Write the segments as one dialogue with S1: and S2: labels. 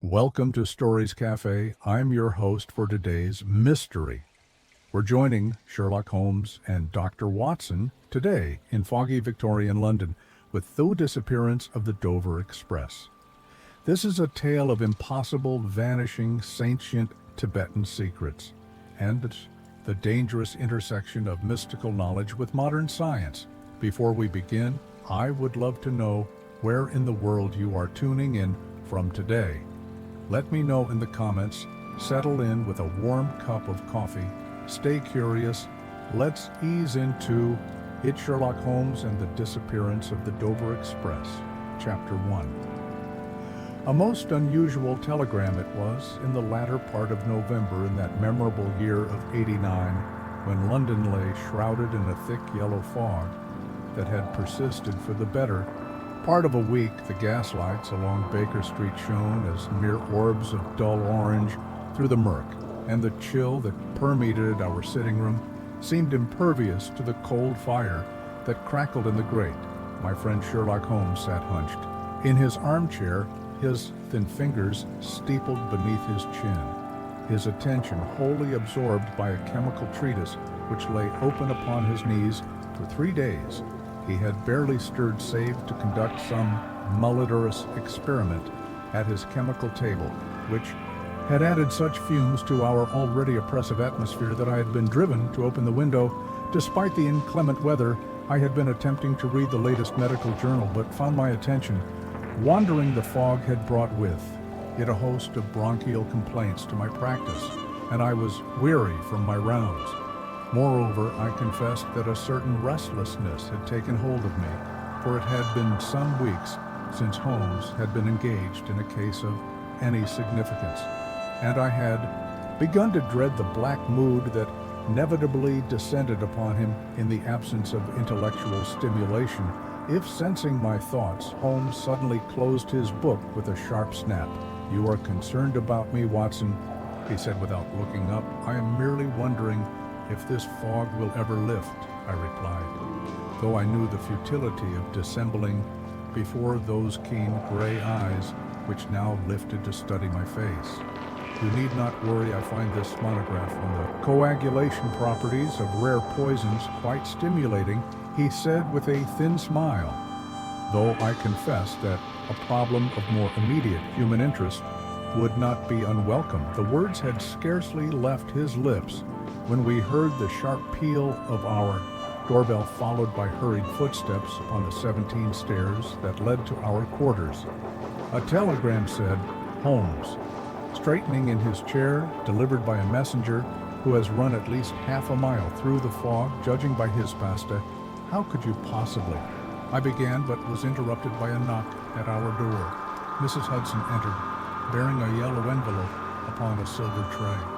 S1: Welcome to Stories Cafe. I'm your host for today's mystery. We're joining Sherlock Holmes and Dr. Watson today in foggy Victorian London with the disappearance of the Dover Express. This is a tale of impossible, vanishing, sentient Tibetan secrets and the dangerous intersection of mystical knowledge with modern science. Before we begin, I would love to know where in the world you are tuning in from today. Let me know in the comments. Settle in with a warm cup of coffee. Stay curious. Let's ease into It Sherlock Holmes and the Disappearance of the Dover Express, Chapter 1. A most unusual telegram it was in the latter part of November in that memorable year of '89, when London lay shrouded in a thick yellow fog that had persisted for the better part of a week. The gaslights along Baker Street shone as mere orbs of dull orange through the murk, and the chill that permeated our sitting room seemed impervious to the cold fire that crackled in the grate. My friend Sherlock Holmes sat hunched in his armchair, his thin fingers steepled beneath his chin, his attention wholly absorbed by a chemical treatise which lay open upon his knees. For 3 days he had barely stirred save to conduct some malodorous experiment at his chemical table, which had added such fumes to our already oppressive atmosphere that I had been driven to open the window. Despite the inclement weather, I had been attempting to read the latest medical journal, but found my attention wandering. The fog had brought with it a host of bronchial complaints to my practice, and I was weary from my rounds. Moreover, I confessed that a certain restlessness had taken hold of me, for it had been some weeks since Holmes had been engaged in a case of any significance, and I had begun to dread the black mood that inevitably descended upon him in the absence of intellectual stimulation. If, sensing my thoughts, Holmes suddenly closed his book with a sharp snap. "You are concerned about me, Watson," he said without looking up. "I am merely wondering if this fog will ever lift," I replied, though I knew the futility of dissembling before those keen gray eyes which now lifted to study my face. "You need not worry. I find this monograph on the coagulation properties of rare poisons quite stimulating," he said with a thin smile, though I confess that a problem of more immediate human interest would not be unwelcome. The words had scarcely left his lips when we heard the sharp peal of our doorbell, followed by hurried footsteps upon the 17 stairs that led to our quarters. A telegram said, "Holmes, straightening in his chair, delivered by a messenger who has run at least half a mile through the fog, judging by his pasta." "How could you possibly—" I began, but was interrupted by a knock at our door. Mrs. Hudson entered, bearing a yellow envelope upon a silver tray.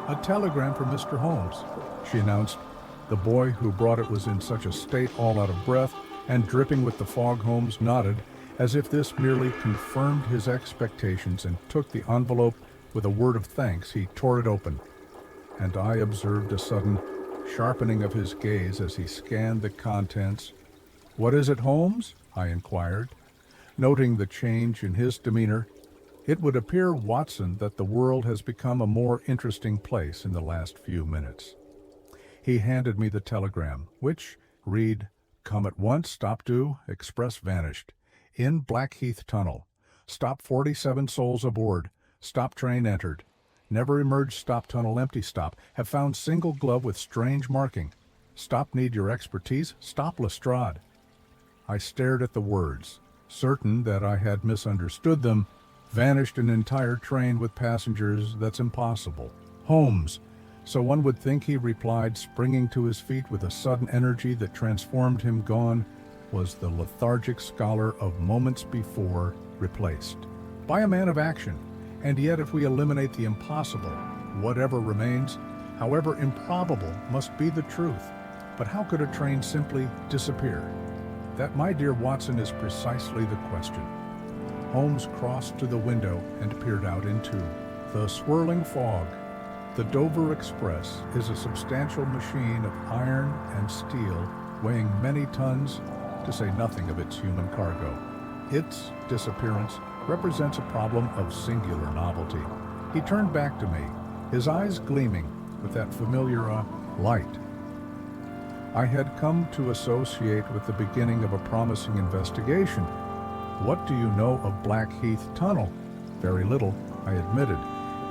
S1: "A telegram for Mr. Holmes," she announced. The boy who brought it was in such a state, all out of breath and dripping with the fog. Holmes nodded, as if this merely confirmed his expectations, and took the envelope with a word of thanks. He tore it open, and I observed a sudden sharpening of his gaze as he scanned the contents. "What is it, Holmes?" I inquired, noting the change in his demeanor. "It would appear, Watson, that the world has become a more interesting place in the last few minutes." He handed me the telegram, which read, "Come at once, stop due, express vanished. In Blackheath Tunnel. Stop 47 souls aboard. Stop train entered. Never emerged. Stop tunnel empty. Stop. Have found single glove with strange marking. Stop need your expertise. Stop Lestrade." I stared at the words, certain that I had misunderstood them. "Vanished an entire train with passengers? That's impossible." "Holmes, so one would think," he replied, springing to his feet with a sudden energy that transformed him. "Gone was the lethargic scholar of moments before, replaced by a man of action. And yet, if we eliminate the impossible, whatever remains, however improbable, must be the truth. But how could a train simply disappear? That, my dear Watson, is precisely the question." Holmes crossed to the window and peered out into the swirling fog. "The Dover Express is a substantial machine of iron and steel, weighing many tons, to say nothing of its human cargo. Its disappearance represents a problem of singular novelty. He turned back to me, his eyes gleaming with that familiar light I had come to associate with the beginning of a promising investigation. "What do you know of Blackheath Tunnel?" "Very little," I admitted.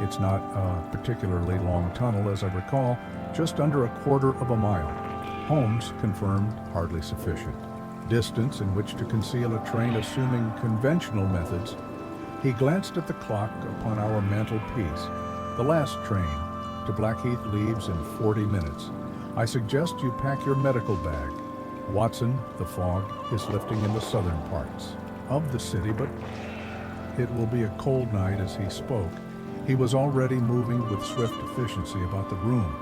S1: "It's not a particularly long tunnel, as I recall, just under a quarter of a mile." Holmes confirmed hardly sufficient distance in which to conceal a train assuming conventional methods. He glanced at the clock upon our mantelpiece. "The last train to Blackheath leaves in 40 minutes. I suggest you pack your medical bag. Watson, the fog is lifting in the southern parts of the city, but it will be a cold night." As he spoke, he was already moving with swift efficiency about the room,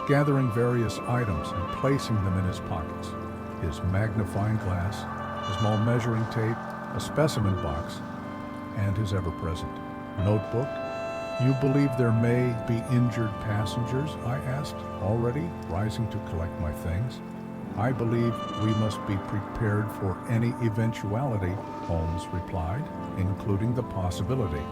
S1: gathering various items and placing them in his pockets. His magnifying glass, a small measuring tape, a specimen box, and his ever-present notebook. "You believe there may be injured passengers?" I asked, already rising to collect my things. "I believe we must be prepared for any eventuality," Holmes replied, "including the possibility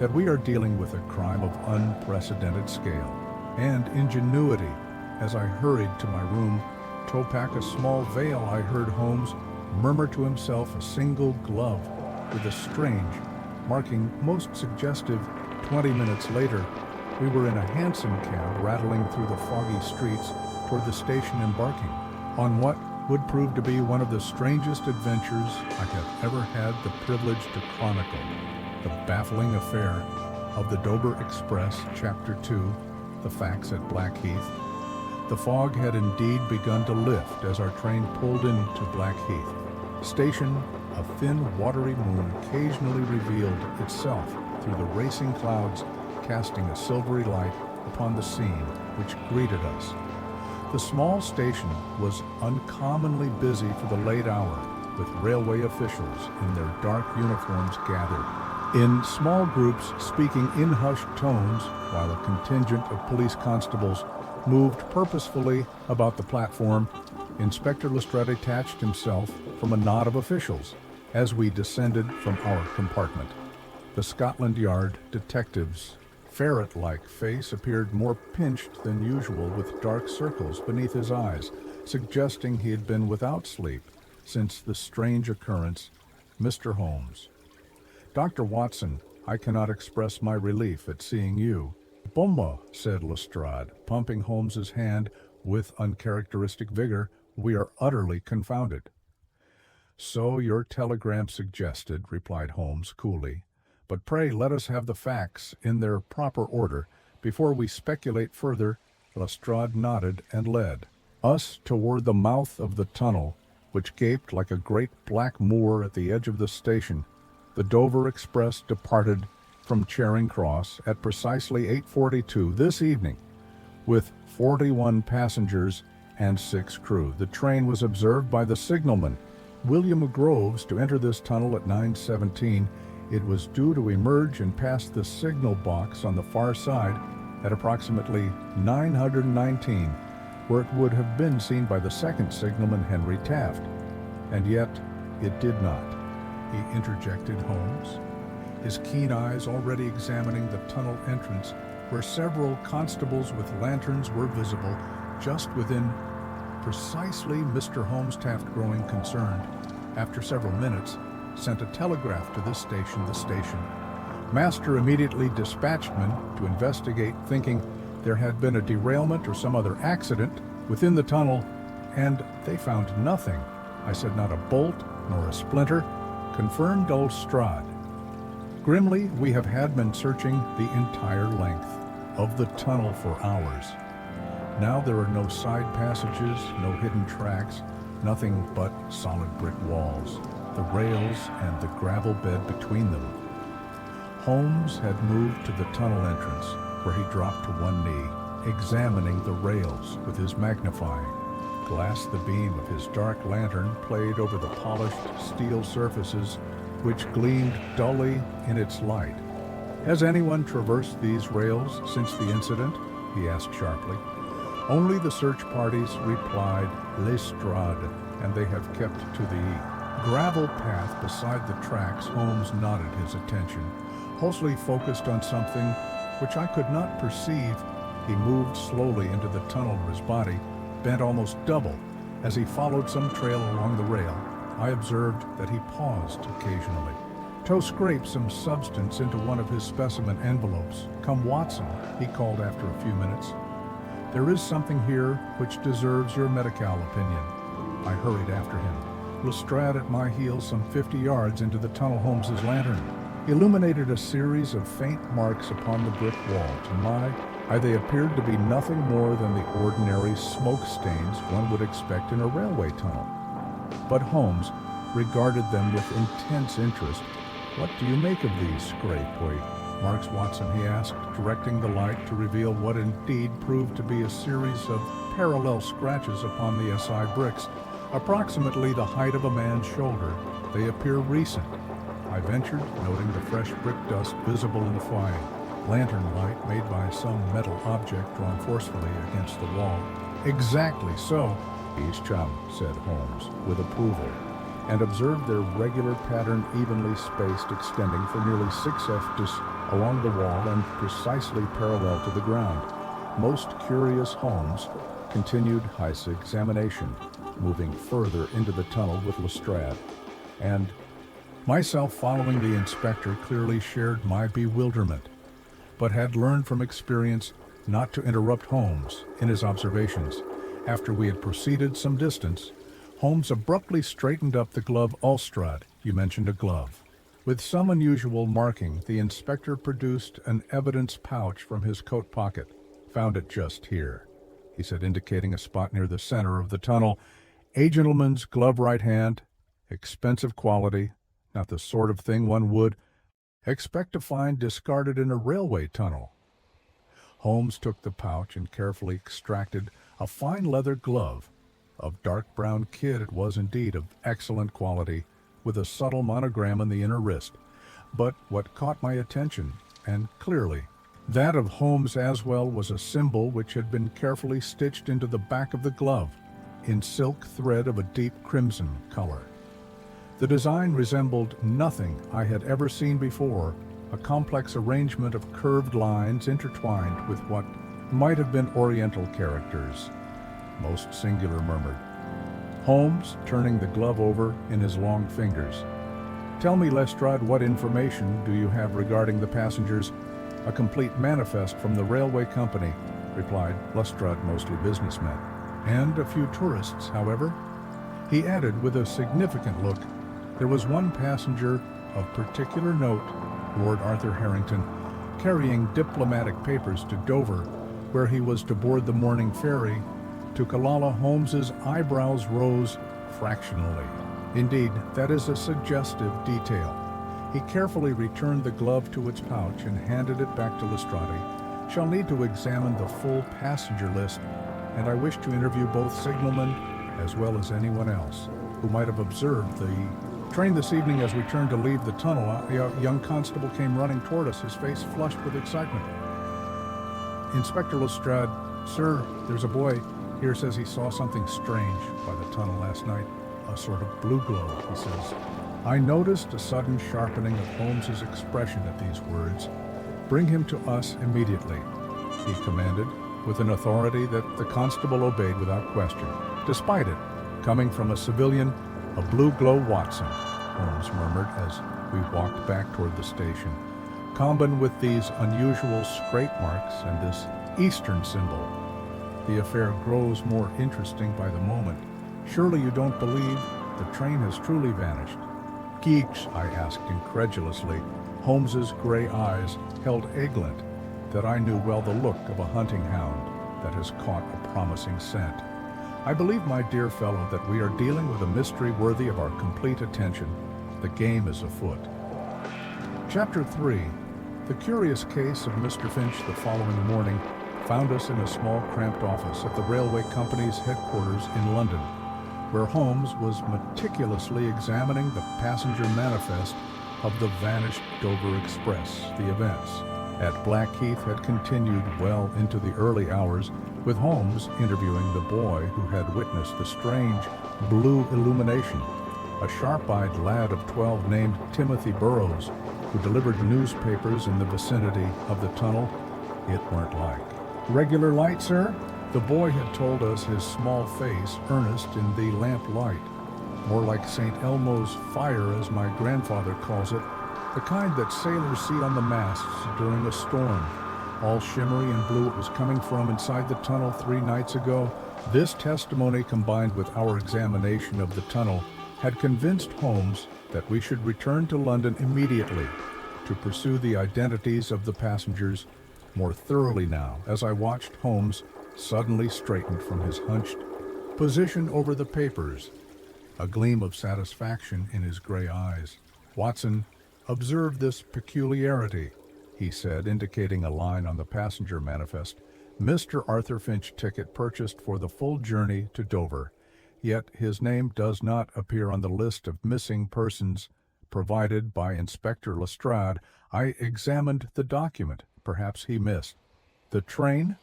S1: that we are dealing with a crime of unprecedented scale and ingenuity." As I hurried to my room to pack a small veil, I heard Holmes murmur to himself a single glove with a strange, marking most suggestive. 20 minutes later, we were in a hansom cab rattling through the foggy streets toward the station, embarking on what would prove to be one of the strangest adventures I have ever had the privilege to chronicle: the baffling affair of the Dover Express, Chapter 2, The Facts at Blackheath. The fog had indeed begun to lift as our train pulled into Blackheath Station. A thin, watery moon occasionally revealed itself through the racing clouds, casting a silvery light upon the scene which greeted us. The small station was uncommonly busy for the late hour, with railway officials in their dark uniforms gathered in small groups, speaking in hushed tones, while a contingent of police constables moved purposefully about the platform. Inspector Lestrade detached himself from a knot of officials as we descended from our compartment. The Scotland Yard detective's ferret-like face appeared more pinched than usual, with dark circles beneath his eyes, suggesting he had been without sleep since the strange occurrence. "Mr. Holmes." "Dr. Watson, I cannot express my relief at seeing you." "Bomba," said Lestrade, pumping Holmes's hand with uncharacteristic vigor. "We are utterly confounded." "So your telegram suggested," replied Holmes coolly. "But pray let us have the facts in their proper order before we speculate further." Lestrade nodded and led us toward the mouth of the tunnel, which gaped like a great black moor at the edge of the station. The Dover Express departed from Charing Cross at precisely 8:42 this evening, with 41 passengers and 6 crew. The train was observed by the signalman, William Groves, to enter this tunnel at 9:17. It was due to emerge and pass the signal box on the far side at approximately 919, where it would have been seen by the second signalman, Henry Taft. And yet it did not, he interjected Holmes, his keen eyes already examining the tunnel entrance, where several constables with lanterns were visible just within. Precisely. Mr. Holmes, Taft, growing concerned, after several minutes, sent a telegraph to this station. The station master immediately dispatched men to investigate, thinking there had been a derailment or some other accident within the tunnel, and they found nothing. I said, "Not a bolt nor a splinter," confirmed Lestrade. Grimly, we have had men searching the entire length of the tunnel for hours. Now there are no side passages, no hidden tracks, nothing but solid brick walls, the rails and the gravel bed between them. Holmes had moved to the tunnel entrance, where he dropped to one knee, examining the rails with his magnifying glass. The beam of his dark lantern played over the polished steel surfaces, which gleamed dully in its light. "Has anyone traversed these rails since the incident?" he asked sharply. "Only the search parties," replied Lestrade, "and they have kept to the gravel path beside the tracks, Holmes nodded his attention, wholly focused on something which I could not perceive. He moved slowly into the tunnel, his body bent almost double. As he followed some trail along the rail, I observed that he paused occasionally to scrape some substance into one of his specimen envelopes. "Come, Watson," he called after a few minutes. "There is something here which deserves your medical opinion." I hurried after him. Lestrade at my heels, some 50 yards into the tunnel. Holmes's lantern illuminated a series of faint marks upon the brick wall. To my eye, they appeared to be nothing more than the ordinary smoke stains one would expect in a railway tunnel. But Holmes regarded them with intense interest. "What do you make of these scrape marks, Watson?" he asked, directing the light to reveal what indeed proved to be a series of parallel scratches upon the SI bricks, approximately the height of a man's shoulder. "They appear recent," I ventured, noting the fresh brick dust visible in the fire. "Lantern light made by some metal object drawn forcefully against the wall." "Exactly so," "These chum," said Holmes with approval, and observed their regular pattern, evenly spaced, extending for nearly 6 feet along the wall and precisely parallel to the ground. "Most curious," Holmes continued his examination, moving further into the tunnel with Lestrade, and myself following. The inspector clearly shared my bewilderment, but had learned from experience not to interrupt Holmes in his observations. After we had proceeded some distance, Holmes abruptly straightened up. "The glove, Lestrade, you mentioned a glove." With some unusual marking, the inspector produced an evidence pouch from his coat pocket. "Found it just here," he said, indicating a spot near the center of the tunnel. "A gentleman's glove, right hand, expensive quality, not the sort of thing one would expect to find discarded in a railway tunnel." Holmes took the pouch and carefully extracted a fine leather glove. Of dark brown kid it was indeed, of excellent quality, with a subtle monogram on the inner wrist. But what caught my attention, and clearly that of Holmes as well, was a symbol which had been carefully stitched into the back of the glove, in silk thread of a deep crimson color. The design resembled nothing I had ever seen before, a complex arrangement of curved lines intertwined with what might have been Oriental characters. "Most singular," murmured Holmes, turning the glove over in his long fingers. "Tell me, Lestrade, what information do you have regarding the passengers?" "A complete manifest from the railway company," replied Lestrade. "Mostly businessmen." "And a few tourists, however?" he added with a significant look. "There was one passenger of particular note, Lord Arthur Harrington, carrying diplomatic papers to Dover, where he was to board the morning ferry to Killala." Holmes's eyebrows rose fractionally. "Indeed, that is a suggestive detail." He carefully returned the glove to its pouch and handed it back to Lestrade. "Shall need to examine the full passenger list, and I wish to interview both signalmen as well as anyone else who might have observed the train this evening." As we turned to leave the tunnel, a young constable came running toward us, his face flushed with excitement. "Inspector Lestrade, sir, there's a boy here says he saw something strange by the tunnel last night. A sort of blue glow," he says. I noticed a sudden sharpening of Holmes's expression at these words. "Bring him to us immediately," he commanded, with an authority that the constable obeyed without question. Despite it coming from a civilian, "A blue glow, Watson," Holmes murmured as we walked back toward the station. "Combined with these unusual scrape marks and this Eastern symbol, the affair grows more interesting by the moment. Surely you don't believe the train has truly vanished?" "Geeks?" I asked incredulously. Holmes's gray eyes held a glint that I knew well, the look of a hunting hound that has caught a promising scent. "I believe, my dear fellow, that we are dealing with a mystery worthy of our complete attention. The game is afoot." Chapter 3. The curious case of Mr. Finch the following morning found us in a small cramped office at the railway company's headquarters in London, where Holmes was meticulously examining the passenger manifest of the vanished Dover Express. The events at Blackheath had continued well into the early hours, with Holmes interviewing the boy who had witnessed the strange blue illumination. a sharp-eyed lad of 12 named Timothy Burrows, who delivered newspapers in the vicinity of the tunnel, it weren't like. "Regular light, sir?" The boy had told us, his small face earnest in the lamplight. More like St. Elmo's fire, as my grandfather calls it, the kind that sailors see on the masts during a storm. All shimmery and blue. It was coming from inside the tunnel 3 nights ago. This testimony, combined with our examination of the tunnel, had convinced Holmes that we should return to London immediately to pursue the identities of the passengers more thoroughly now, as I watched Holmes suddenly straighten from his hunched position over the papers, a gleam of satisfaction in his gray eyes. "Watson, observe this peculiarity," he said, indicating a line on the passenger manifest. "Mr. Arthur Finch ticket purchased for the full journey to Dover, yet his name does not appear on the list of missing persons provided by Inspector Lestrade. I examined the document. Perhaps he missed the train.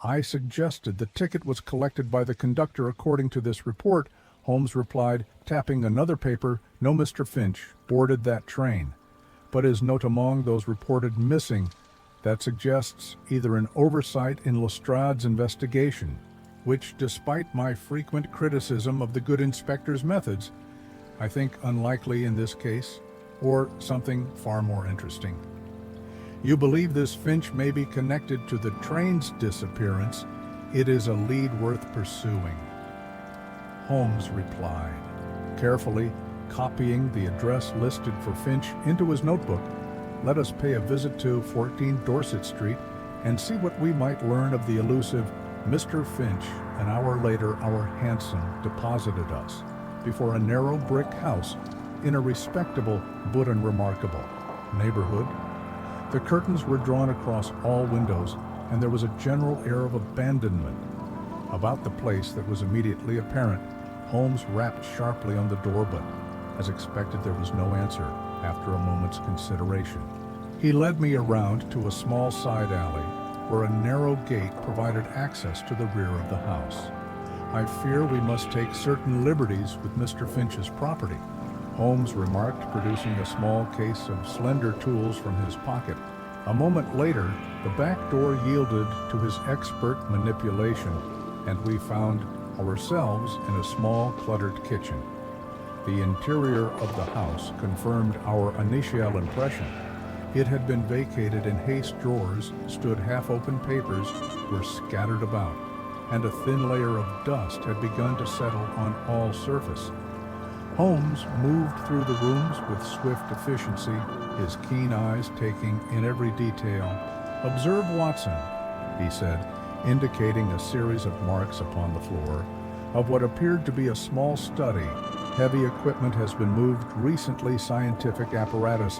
S1: I suggested the ticket was collected by the conductor according to this report." Holmes replied, tapping another paper. "No, Mr. Finch boarded that train, but is not among those reported missing. That suggests either an oversight in Lestrade's investigation, which, despite my frequent criticism of the good inspector's methods, I think unlikely in this case, or something far more interesting." "You believe this Finch may be connected to the train's disappearance? It is a lead worth pursuing," Holmes replied, carefully copying the address listed for Finch into his notebook. "Let us pay a visit to 14 Dorset Street and see what we might learn of the elusive Mr. Finch." An hour later, our hansom deposited us before a narrow brick house in a respectable but unremarkable neighborhood. The curtains were drawn across all windows, and there was a general air of abandonment about the place that was immediately apparent. Holmes rapped sharply on the door, but, as expected, there was no answer. After a moment's consideration, he led me around to a small side alley where a narrow gate provided access to the rear of the house. "I fear we must take certain liberties with Mr. Finch's property," Holmes remarked, producing a small case of slender tools from his pocket. A moment later, the back door yielded to his expert manipulation, and we found ourselves in a small, cluttered kitchen. The interior of the house confirmed our initial impression. It had been vacated in haste. Drawers stood, half-open papers were scattered about, and a thin layer of dust had begun to settle on all surface. Holmes moved through the rooms with swift efficiency, his keen eyes taking in every detail. "Observe, Watson," he said, indicating a series of marks upon the floor of what appeared to be a small study. "Heavy equipment has been moved recently, scientific apparatus,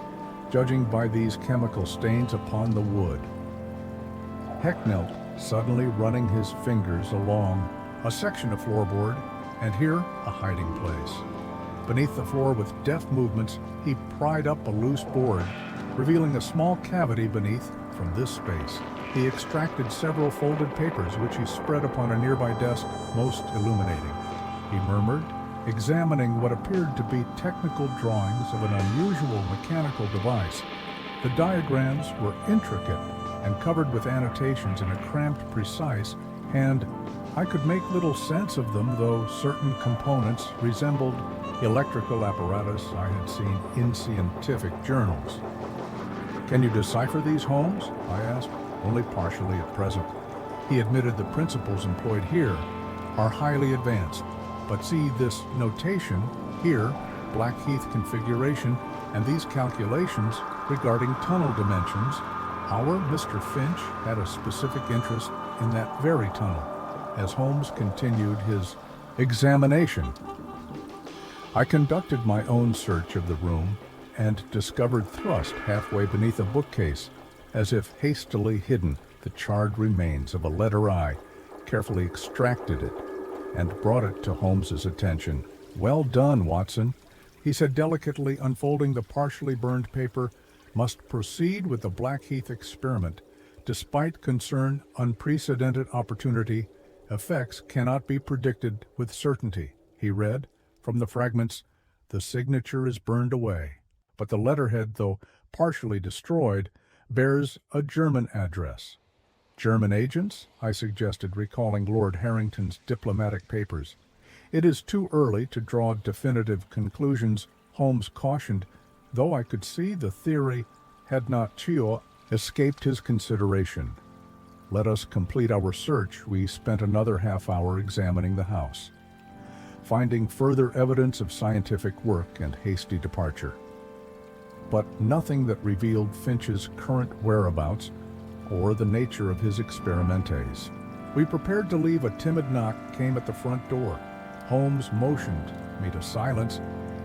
S1: judging by these chemical stains upon the wood." Heck knelt, suddenly running his fingers along a section of floorboard, and here a hiding place. Beneath the floor, with deft movements, he pried up a loose board, revealing a small cavity beneath. From this space, he extracted several folded papers, which he spread upon a nearby desk, most illuminating. He murmured, examining what appeared to be technical drawings of an unusual mechanical device. The diagrams were intricate and covered with annotations in a cramped, precise hand. I could make little sense of them, though certain components resembled electrical apparatus I had seen in scientific journals. "Can you decipher these, Holmes?" I asked. "Only partially at present." He admitted the principles employed here are highly advanced. "But see this notation here, Blackheath configuration, and these calculations regarding tunnel dimensions. Our Mr. Finch had a specific interest in that very tunnel." As Holmes continued his examination, I conducted my own search of the room and discovered thrust halfway beneath a bookcase, as if hastily hidden, the charred remains of a letter. I carefully extracted it and brought it to Holmes's attention. "Well done, Watson," he said delicately, unfolding the partially burned paper. "Must proceed with the Blackheath experiment. Despite concern, unprecedented opportunity, effects cannot be predicted with certainty." He read from the fragments, The signature is burned away, but the letterhead, though partially destroyed, bears a German address. German agents? I suggested, recalling Lord Harrington's diplomatic papers. It is too early to draw definitive conclusions, Holmes cautioned, though I could see the theory had not Chio escaped his consideration. Let us complete our search. We spent another half hour examining the house, finding further evidence of scientific work and hasty departure, but nothing that revealed Finch's current whereabouts or the nature of his experimentes. We prepared to leave. A timid knock came at the front door. Holmes motioned me to silence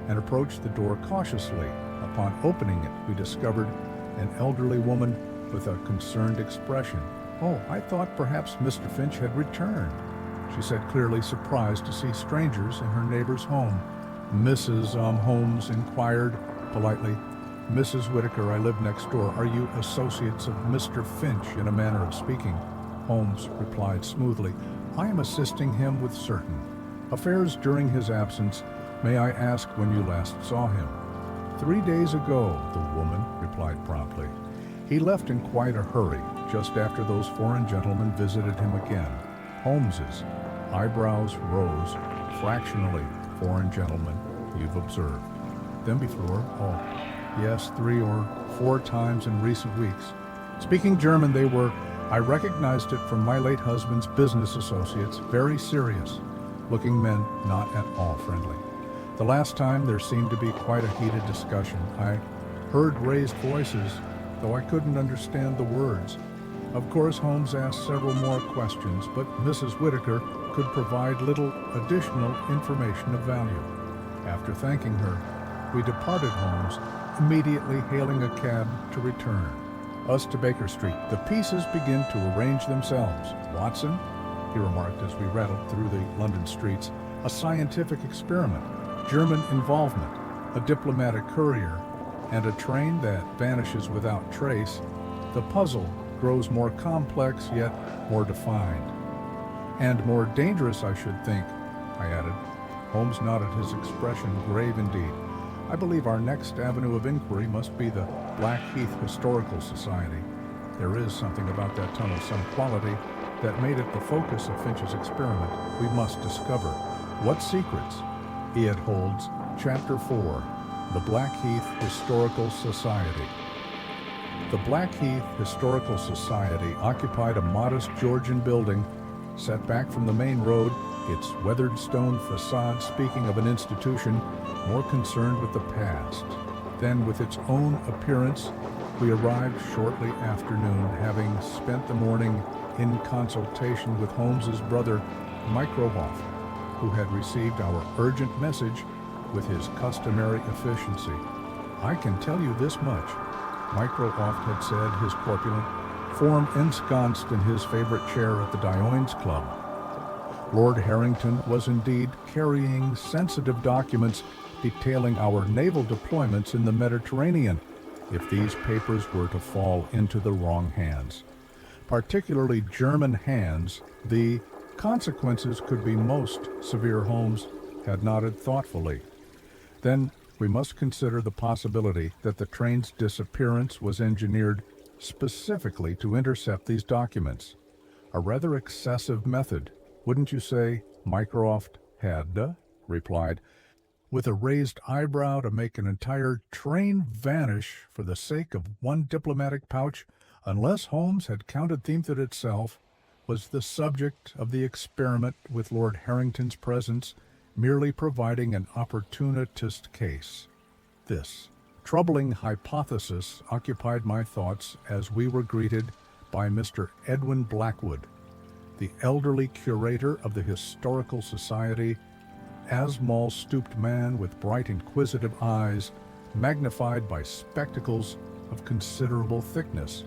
S1: and approached the door cautiously. Upon opening it, we discovered an elderly woman with a concerned expression. "Oh, I thought perhaps Mr. Finch had returned," she said, clearly surprised to see strangers in her neighbor's home. Mrs. Holmes inquired politely. "Mrs. Whitaker, I live next door. Are you associates of Mr. Finch?" In a manner of speaking, Holmes replied smoothly. "I am assisting him with certain affairs during his absence. May I ask when you last saw him?" 3 days ago, the woman replied promptly. "He left in quite a hurry, just after those foreign gentlemen visited him again." Holmes's eyebrows rose fractionally. "Foreign gentlemen, you've observed them before?" "Oh, yes, 3 or 4 times in recent weeks. Speaking German they were. I recognized it from my late husband's business associates. Very serious looking men, not at all friendly. The last time there seemed to be quite a heated discussion. I heard raised voices, though I couldn't understand the words. Of course, Holmes asked several more questions, but Mrs. Whitaker could provide little additional information of value. After thanking her, we departed Holmes, immediately hailing a cab to return us to Baker Street. "The pieces begin to arrange themselves, Watson," he remarked as we rattled through the London streets. "A scientific experiment, German involvement, a diplomatic courier, and a train that vanishes without trace. The puzzle grows more complex, yet more defined. And more dangerous, I should think," I added. Holmes nodded, his expression grave indeed. "I believe our next avenue of inquiry must be the Blackheath Historical Society. There is something about that tunnel, some quality that made it the focus of Finch's experiment. We must discover what secrets it holds." Chapter 4. The Blackheath Historical Society. The Blackheath Historical Society occupied a modest Georgian building set back from the main road, its weathered stone facade speaking of an institution more concerned with the past than with its own appearance. We arrived shortly after noon, having spent the morning in consultation with Holmes's brother, Mycroft, who had received our urgent message with his customary efficiency. "I can tell you this much," Mycroft had said, his corpulent form ensconced in his favorite chair at the Diones Club. Lord Harrington was indeed carrying sensitive documents detailing our naval deployments in the Mediterranean. If these papers were to fall into the wrong hands, particularly German hands, the consequences could be most severe. Holmes had nodded thoughtfully. "Then we must consider the possibility that the train's disappearance was engineered specifically to intercept these documents. A rather excessive method, wouldn't you say?" Mycroft had replied, with a raised eyebrow. "To make an entire train vanish for the sake of one diplomatic pouch, unless Holmes had counted that itself was the subject of the experiment, with Lord Harrington's presence merely providing an opportunist case. This troubling hypothesis occupied my thoughts as we were greeted by Mr. Edwin Blackwood, the elderly curator of the Historical Society, a small-stooped man with bright, inquisitive eyes, magnified by spectacles of considerable thickness.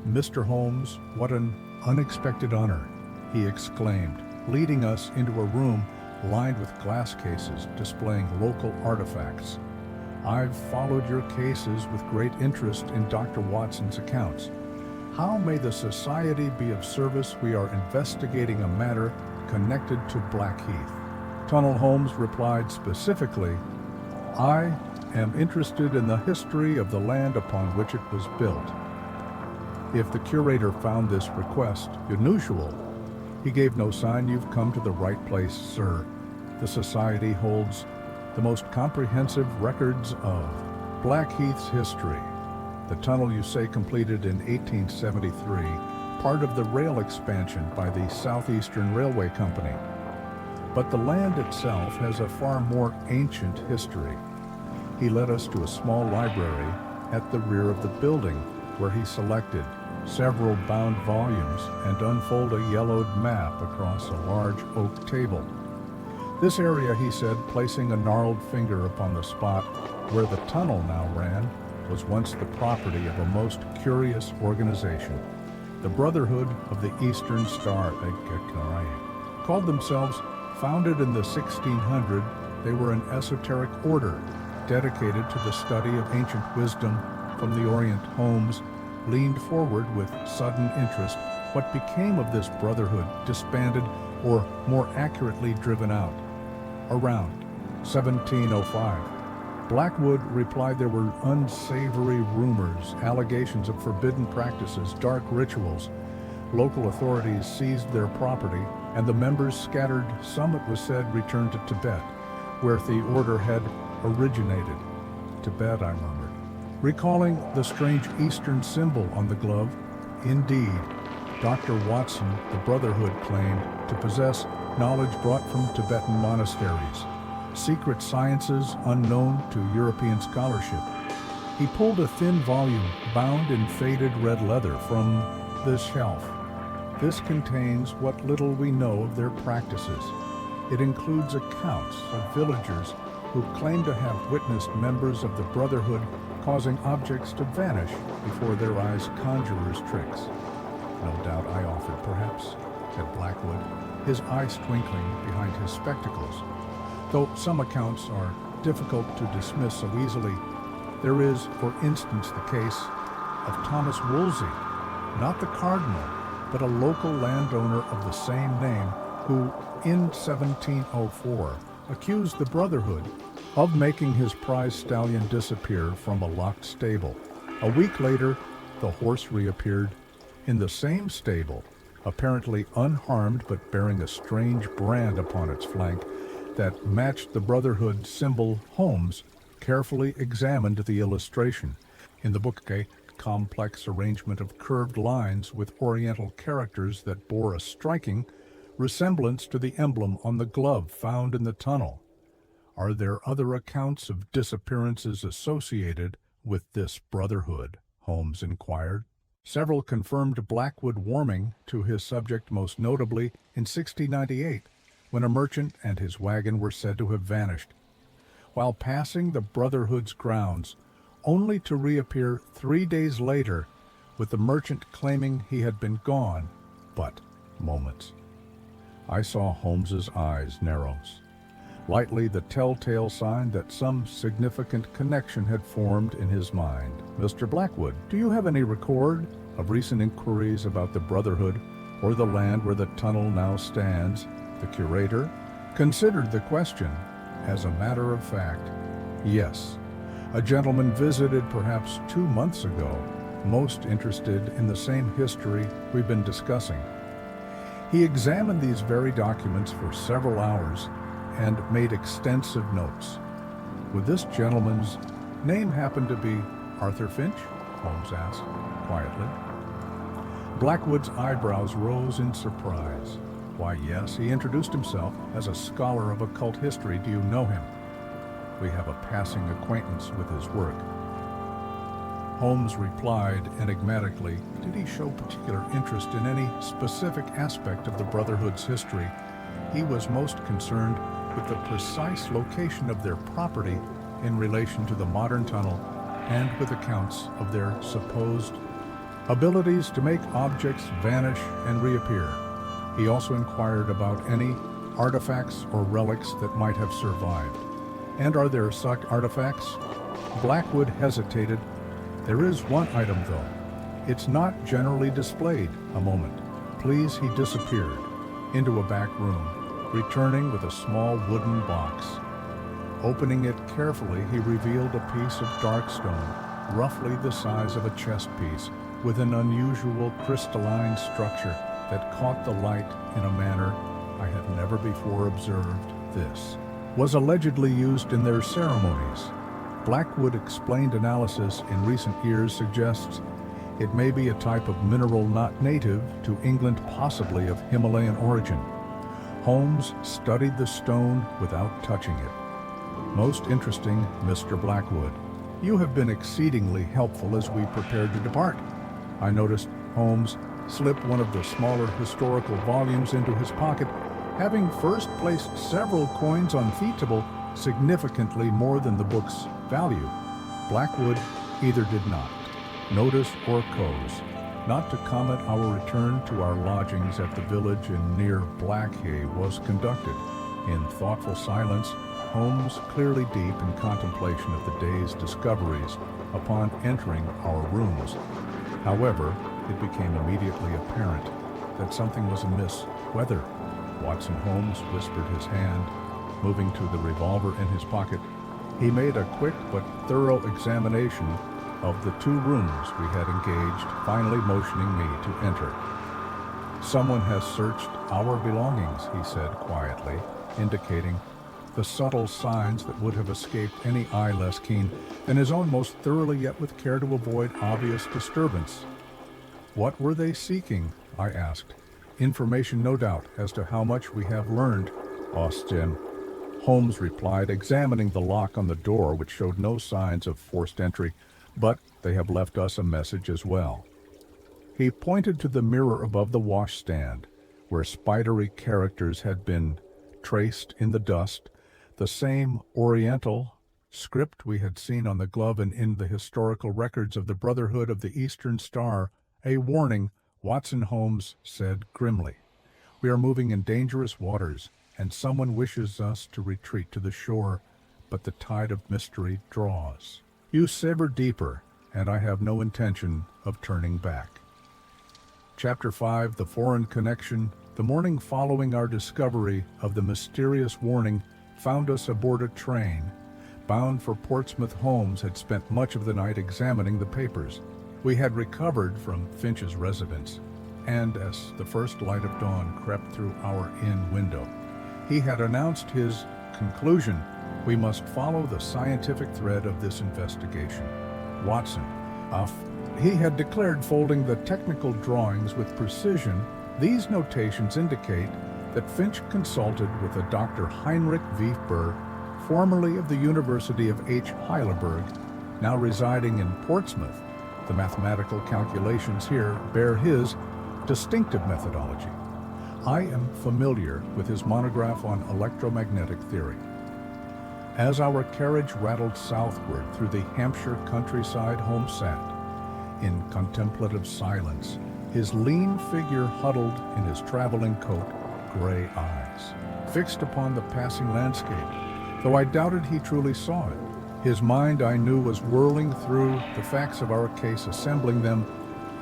S1: "Mr. Holmes, what an unexpected honor," he exclaimed, leading us into a room lined with glass cases displaying local artifacts. "I've followed your cases with great interest in Dr. Watson's accounts. How may the Society be of service? We are investigating a matter connected to Blackheath Tunnel." Holmes replied specifically, I am interested in the history of the land upon which it was built. If the curator found this request unusual, he gave no sign. You've come to the right place, sir. The Society holds the most comprehensive records of Blackheath's history. The tunnel you say completed in 1873, part of the rail expansion by the Southeastern Railway Company. But the land itself has a far more ancient history. He led us to a small library at the rear of the building, where he selected several bound volumes and unfolded a yellowed map across a large oak table. This area, he said, placing a gnarled finger upon the spot where the tunnel now ran, was once the property of a most curious organization, the Brotherhood of the Eastern Star. Called themselves, founded in the 1600s, they were an esoteric order dedicated to the study of ancient wisdom from the Orient. Holmes leaned forward with sudden interest. What became of this brotherhood, disbanded, or more accurately driven out? Around 1705. Blackwood replied there were unsavory rumors, allegations of forbidden practices, dark rituals. Local authorities seized their property, and the members scattered. Some, it was said, returned to Tibet, where the order had originated. Tibet, I murmured, recalling the strange Eastern symbol on the glove. Indeed, Dr. Watson, the Brotherhood, claimed to possess knowledge brought from Tibetan monasteries, secret sciences unknown to European scholarship. He pulled a thin volume bound in faded red leather from this shelf. This contains what little we know of their practices. It includes accounts of villagers who claim to have witnessed members of the Brotherhood causing objects to vanish before their eyes, conjurers' tricks. No doubt I offered, perhaps, said Blackwood, his eyes twinkling behind his spectacles. Though some accounts are difficult to dismiss so easily, there is, for instance, the case of Thomas Wolsey, not the cardinal, but a local landowner of the same name, who, in 1704, accused the Brotherhood of making his prize stallion disappear from a locked stable. A week later, the horse reappeared in the same stable, apparently unharmed but bearing a strange brand upon its flank that matched the Brotherhood symbol. Holmes carefully examined the illustration. In the book, a complex arrangement of curved lines with oriental characters that bore a striking resemblance to the emblem on the glove found in the tunnel. Are there other accounts of disappearances associated with this Brotherhood? Holmes inquired. Several confirmed Blackwood warming to his subject, most notably in 1698, when a merchant and his wagon were said to have vanished while passing the Brotherhood's grounds, only to reappear 3 days later, with the merchant claiming he had been gone but moments. I saw Holmes's eyes narrow, lightly the telltale sign that some significant connection had formed in his mind. Mr. Blackwood, do you have any record of recent inquiries about the Brotherhood or the land where the tunnel now stands? The curator considered the question. As a matter of fact, yes. A gentleman visited perhaps 2 months ago, most interested in the same history we've been discussing. He examined these very documents for several hours and made extensive notes. Would this gentleman's name happen to be Arthur Finch? Holmes asked quietly. Blackwood's eyebrows rose in surprise. Why, yes, he introduced himself as a scholar of occult history. Do you know him? We have a passing acquaintance with his work. Holmes replied enigmatically. Did he show particular interest in any specific aspect of the Brotherhood's history? He was most concerned with the precise location of their property in relation to the modern tunnel and with accounts of their supposed abilities to make objects vanish and reappear. He also inquired about any artifacts or relics that might have survived. And are there such artifacts? Blackwood hesitated. There is one item, though. It's not generally displayed. A moment. Please, he disappeared into a back room, returning with a small wooden box. Opening it carefully, he revealed a piece of dark stone, roughly the size of a chess piece, with an unusual crystalline structure that caught the light in a manner I had never before observed. This was allegedly used in their ceremonies. Blackwood explained analysis in recent years suggests it may be a type of mineral not native to England, possibly of Himalayan origin. Holmes studied the stone without touching it. Most interesting, Mr. Blackwood. You have been exceedingly helpful as we prepared to depart. I noticed Holmes slip one of the smaller historical volumes into his pocket, having first placed several coins on fee table, significantly more than the book's value. Blackwood either did not notice or chose not to comment. Our return to our lodgings at the village in near Blackhay was conducted in thoughtful silence, Holmes clearly deep in contemplation of the day's discoveries upon entering our rooms. However, it became immediately apparent that something was amiss. Whether? Watson Holmes whispered, his hand moving to the revolver in his pocket. He made a quick but thorough examination of the two rooms we had engaged, finally motioning me to enter. Someone has searched our belongings, he said quietly, indicating the subtle signs that would have escaped any eye less keen than his own, most thoroughly yet with care to avoid obvious disturbance. What were they seeking? I asked. Information, no doubt, as to how much we have learned, Austin. Holmes replied, examining the lock on the door, which showed no signs of forced entry, but they have left us a message as well. He pointed to the mirror above the washstand, where spidery characters had been traced in the dust, the same Oriental script we had seen on the glove and in the historical records of the Brotherhood of the Eastern Star. A warning, Watson Holmes said grimly. We are moving in dangerous waters, and someone wishes us to retreat to the shore, but the tide of mystery draws. You sever deeper, and I have no intention of turning back. Chapter 5, The Foreign Connection. The morning following our discovery of the mysterious warning found us aboard a train bound for Portsmouth. Holmes had spent much of the night examining the papers we had recovered from Finch's residence, and as the first light of dawn crept through our inn window, he had announced his conclusion. We must follow the scientific thread of this investigation. Watson, he had declared, folding the technical drawings with precision. These notations indicate that Finch consulted with a Dr. Heinrich Wiefber, formerly of the University of Heidelberg, now residing in Portsmouth. The mathematical calculations here bear his distinctive methodology. I am familiar with his monograph on electromagnetic theory. As our carriage rattled southward through the Hampshire countryside, Holmes sat in contemplative silence, his lean figure huddled in his traveling coat, gray eyes fixed upon the passing landscape, though I doubted he truly saw it. His mind, I knew, was whirling through the facts of our case, assembling them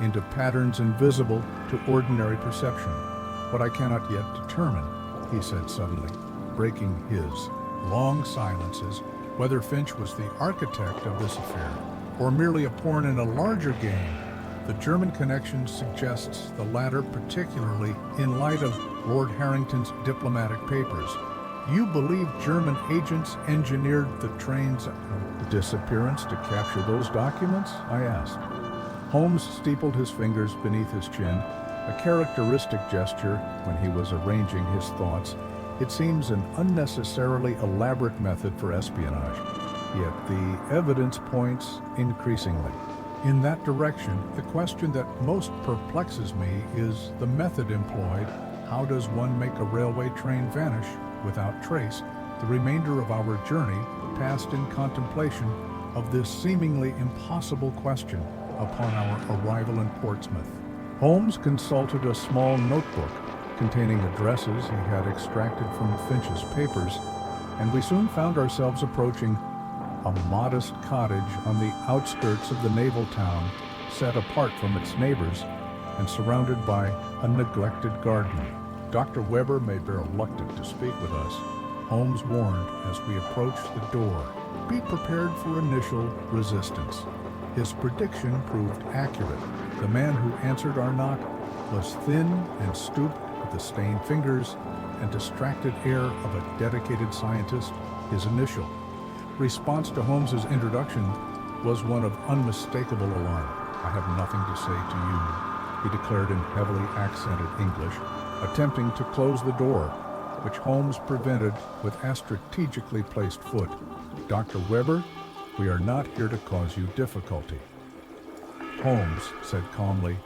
S1: into patterns invisible to ordinary perception. What I cannot yet determine, he said suddenly, breaking his long silences, whether Finch was the architect of this affair or merely a pawn in a larger game. The German connection suggests the latter, particularly in light of Lord Harrington's diplomatic papers. You believe German agents engineered the train's disappearance to capture those documents? I asked. Holmes steepled his fingers beneath his chin, a characteristic gesture when he was arranging his thoughts. It seems an unnecessarily elaborate method for espionage, yet the evidence points increasingly in that direction. The question that most perplexes me is the method employed. How does one make a railway train vanish without trace? The remainder of our journey passed in contemplation of this seemingly impossible question upon our arrival in Portsmouth. Holmes consulted a small notebook containing addresses he had extracted from Finch's papers, and we soon found ourselves approaching a modest cottage on the outskirts of the naval town, set apart from its neighbors and surrounded by a neglected garden. Dr. Weber may be reluctant to speak with us. Holmes warned as we approached the door, "Be prepared for initial resistance." His prediction proved accurate. The man who answered our knock was thin and stooped, with the stained fingers and distracted air of a dedicated scientist, his initial response to Holmes's introduction was one of unmistakable alarm. "I have nothing to say to you," he declared in heavily accented English, attempting to close the door, which Holmes prevented with a strategically placed foot. "Dr. Weber, we are not here to cause you difficulty," Holmes said calmly.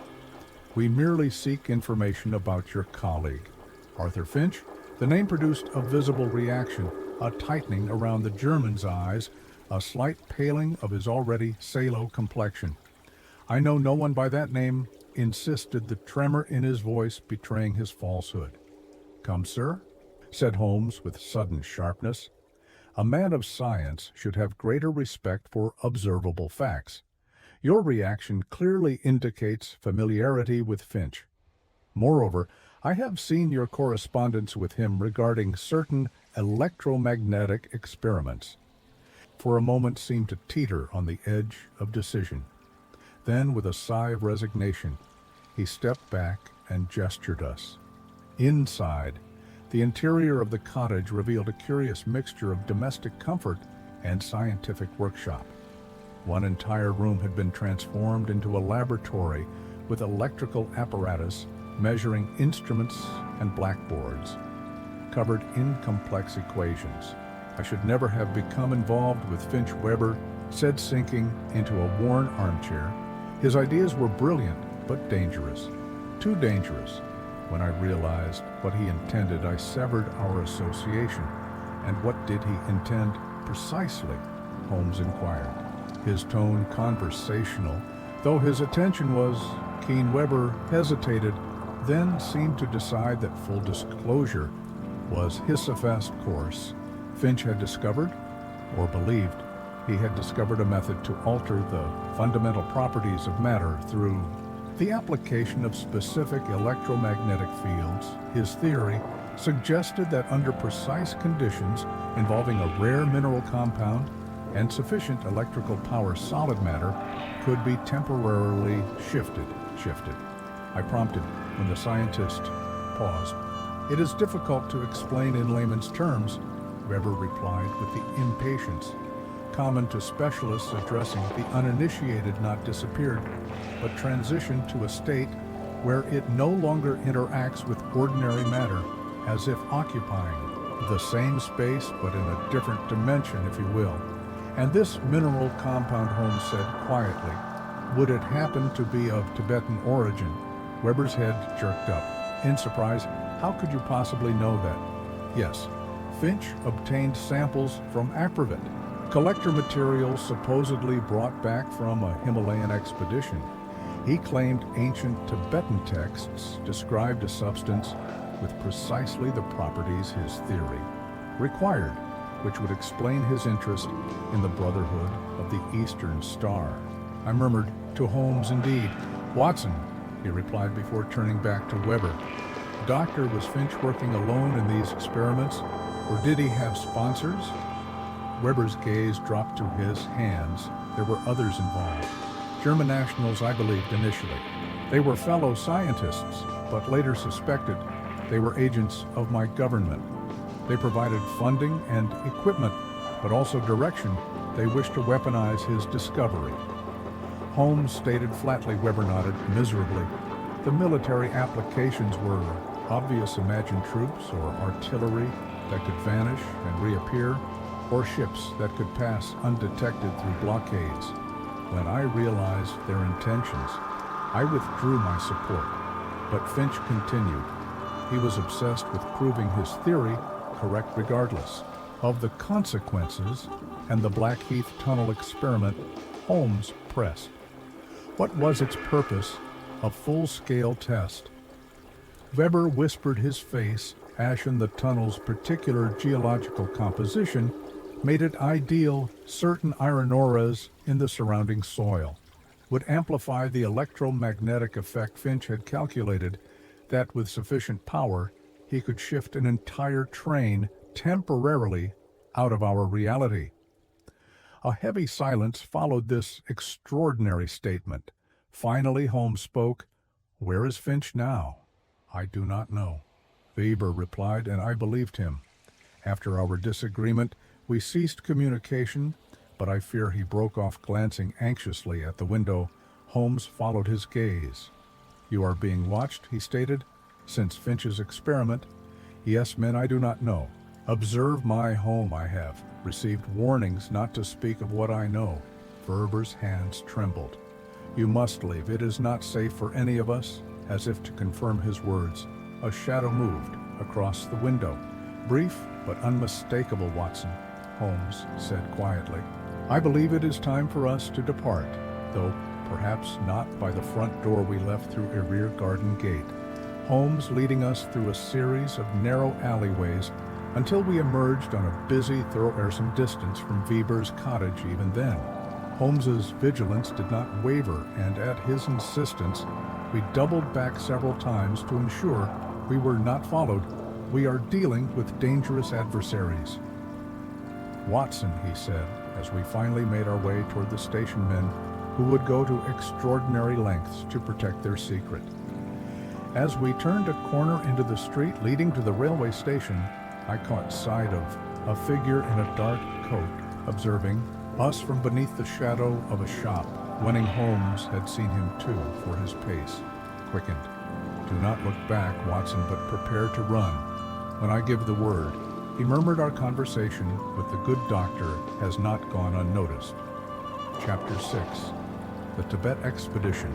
S1: "We merely seek information about your colleague, Arthur Finch." The name produced a visible reaction, a tightening around the German's eyes, a slight paling of his already sallow complexion. "I know no one by that name," insisted the tremor in his voice betraying his falsehood. "Come, sir," said Holmes with sudden sharpness. A man of science should have greater respect for observable facts. Your reaction clearly indicates familiarity with Finch. Moreover, I have seen your correspondence with him regarding certain electromagnetic experiments. For a moment seemed to teeter on the edge of decision. Then, with a sigh of resignation, he stepped back and gestured us. Inside, the interior of the cottage revealed a curious mixture of domestic comfort and scientific workshop. One entire room had been transformed into a laboratory with electrical apparatus, measuring instruments and blackboards, covered in complex equations. "I should never have become involved with Finch Weber," said, sinking into a worn armchair. "His ideas were brilliant, but dangerous. Too dangerous. When I realized what he intended, I severed our association." "And what did he intend precisely?" Holmes inquired, his tone conversational, though his attention was keen. Weber hesitated, then seemed to decide that full disclosure was his best course. Finch had discovered, or believed, he had discovered a method to alter the fundamental properties of matter through the application of specific electromagnetic fields. His theory suggested that under precise conditions involving a rare mineral compound and sufficient electrical power, solid matter could be temporarily shifted. I prompted when the scientist paused. "It is difficult to explain in layman's terms," Weber replied with the impatience common to specialists addressing the uninitiated. "Not disappeared, but transitioned to a state where it no longer interacts with ordinary matter, as if occupying the same space but in a different dimension, if you will. And this mineral compound," Holmes said quietly, "would it happen to be of Tibetan origin?" Weber's head jerked up. In surprise, "How could you possibly know that?" "Yes, Finch obtained samples from Aprovet, collector materials supposedly brought back from a Himalayan expedition. He claimed ancient Tibetan texts described a substance with precisely the properties his theory required, which would explain his interest in the Brotherhood of the Eastern Star." I murmured to Holmes, "Indeed. Watson," he replied before turning back to Weber, "Doctor, was Finch working alone in these experiments, or did he have sponsors?" Weber's gaze dropped to his hands. "There were others involved. German nationals, I believed initially. They were fellow scientists, but later suspected they were agents of my government. They provided funding and equipment, but also direction. They wished to weaponize his discovery." Holmes stated flatly. Weber nodded miserably. "The military applications were obvious imagined troops or artillery that could vanish and reappear, or ships that could pass undetected through blockades. When I realized their intentions, I withdrew my support." But Finch continued. He was obsessed with proving his theory correct regardless of the consequences, and the Blackheath Tunnel experiment, Holmes pressed. What was its purpose? A full-scale test. Weber whispered, his face ashen. The tunnel's particular geological composition made it ideal. Certain iron auras in the surrounding soil would amplify the electromagnetic effect. Finch had calculated that with sufficient power, he could shift an entire train temporarily out of our reality. A heavy silence followed this extraordinary statement. Finally, Holmes spoke. "Where is Finch now?" "I do not know," Weber replied, and I believed him. After our disagreement, we ceased communication, but I fear he broke off, glancing anxiously at the window. Holmes followed his gaze. "You are being watched," he stated. "Since Finch's experiment?" "Yes, men, I do not know. Observe my home. I have received warnings not to speak of what I know." Weber's hands trembled. "You must leave. It is not safe for any of us." As if to confirm his words, a shadow moved across the window. "Brief but unmistakable, Watson," Holmes said quietly. "I believe it is time for us to depart, though perhaps not by the front door we left through a rear garden gate." Holmes leading us through a series of narrow alleyways until we emerged on a busy thoroughfare some distance from Weber's cottage. Even then, Holmes's vigilance did not waver, and at his insistence, we doubled back several times to ensure we were not followed. "We are dealing with dangerous adversaries." "Watson," he said, as we finally made our way toward the station men who would go to extraordinary lengths to protect their secret. As we turned a corner into the street leading to the railway station, I caught sight of a figure in a dark coat, observing us from beneath the shadow of a shop. Winning Holmes had seen him too, for his pace quickened. "Do not look back, Watson, but prepare to run when I give the word." He murmured our conversation with the good doctor has not gone unnoticed. Chapter 6. The Tibet Expedition.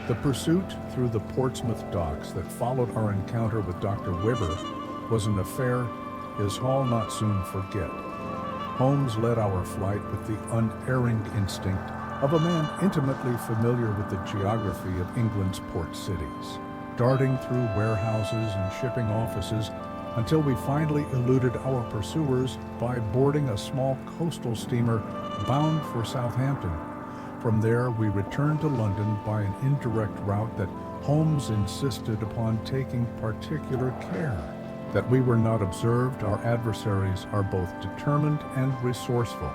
S1: The pursuit through the Portsmouth docks that followed our encounter with Dr. Weber was an affair his hall not soon forget. Holmes led our flight with the unerring instinct of a man intimately familiar with the geography of England's port cities, darting through warehouses and shipping offices until we finally eluded our pursuers by boarding a small coastal steamer bound for Southampton. From there, we returned to London by an indirect route that Holmes insisted upon taking particular care. That we were not observed, our adversaries are both determined and resourceful,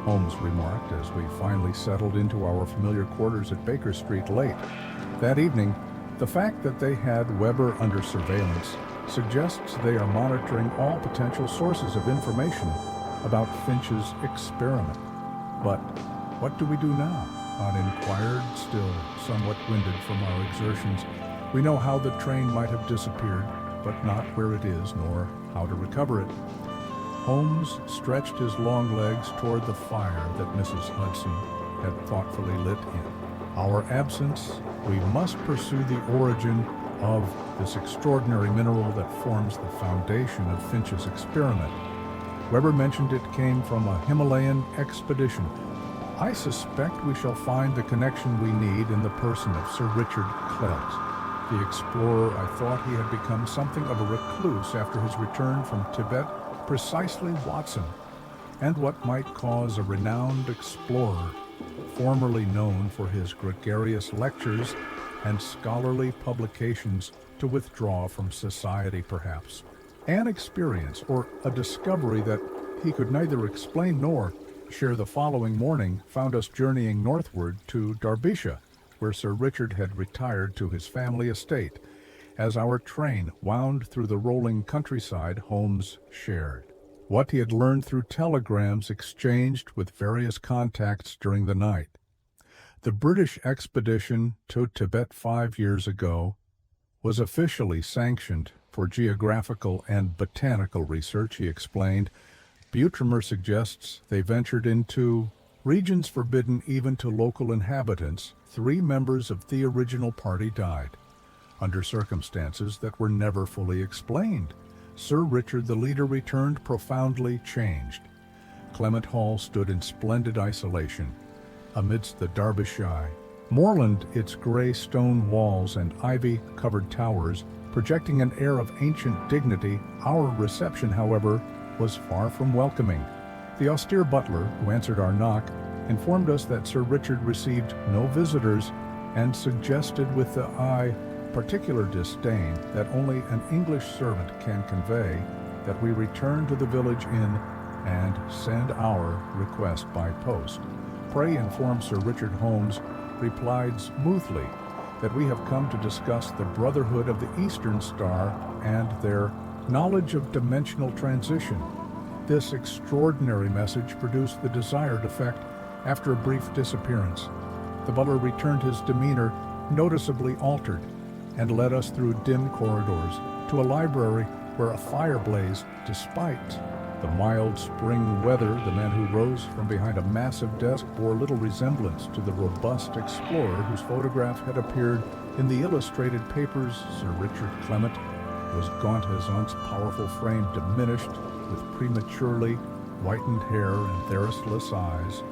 S1: Holmes remarked as we finally settled into our familiar quarters at Baker Street late. That evening, the fact that they had Weber under surveillance suggests they are monitoring all potential sources of information about Finch's experiment. But what do we do now? I inquired, still somewhat winded from our exertions. We know how the train might have disappeared, but not where it is, nor how to recover it. Holmes stretched his long legs toward the fire that Mrs. Hudson had thoughtfully lit in our absence. We must pursue the origin of this extraordinary mineral that forms the foundation of Finch's experiment. Weber mentioned it came from a Himalayan expedition. I suspect we shall find the connection we need in the person of Sir Richard Clelt. The explorer, I thought he had become something of a recluse after his return from Tibet, precisely Watson, and what might cause a renowned explorer, formerly known for his gregarious lectures and scholarly publications, to withdraw from society perhaps. An experience or a discovery that he could neither explain nor share. The following morning found us journeying northward to Derbyshire, where Sir Richard had retired to his family estate. As our train wound through the rolling countryside, Holmes shared what he had learned through telegrams exchanged with various contacts during the night. The British expedition to Tibet 5 years ago was officially sanctioned for geographical and botanical research, he explained. Butrymer suggests they ventured into regions forbidden even to local inhabitants. 3 members of the original party died, under circumstances that were never fully explained. Sir Richard, the leader, returned profoundly changed. Clement Hall stood in splendid isolation amidst the Derbyshire moorland, its gray stone walls and ivy-covered towers projecting an air of ancient dignity. Our reception, however, was far from welcoming. The austere butler, who answered our knock, informed us that Sir Richard received no visitors and suggested with the eye particular disdain that only an English servant can convey that we return to the village inn and send our request by post. Pray inform Sir Richard Holmes replied smoothly that we have come to discuss the Brotherhood of the Eastern Star and their knowledge of dimensional transition. This extraordinary message produced the desired effect after a brief disappearance. The butler returned, his demeanor noticeably altered, and led us through dim corridors to a library where a fire blazed. Despite the mild spring weather, the man who rose from behind a massive desk bore little resemblance to the robust explorer whose photograph had appeared in the illustrated papers. Sir Richard Clement was gaunt, his once powerful frame diminished, with prematurely whitened hair and thirstless eyes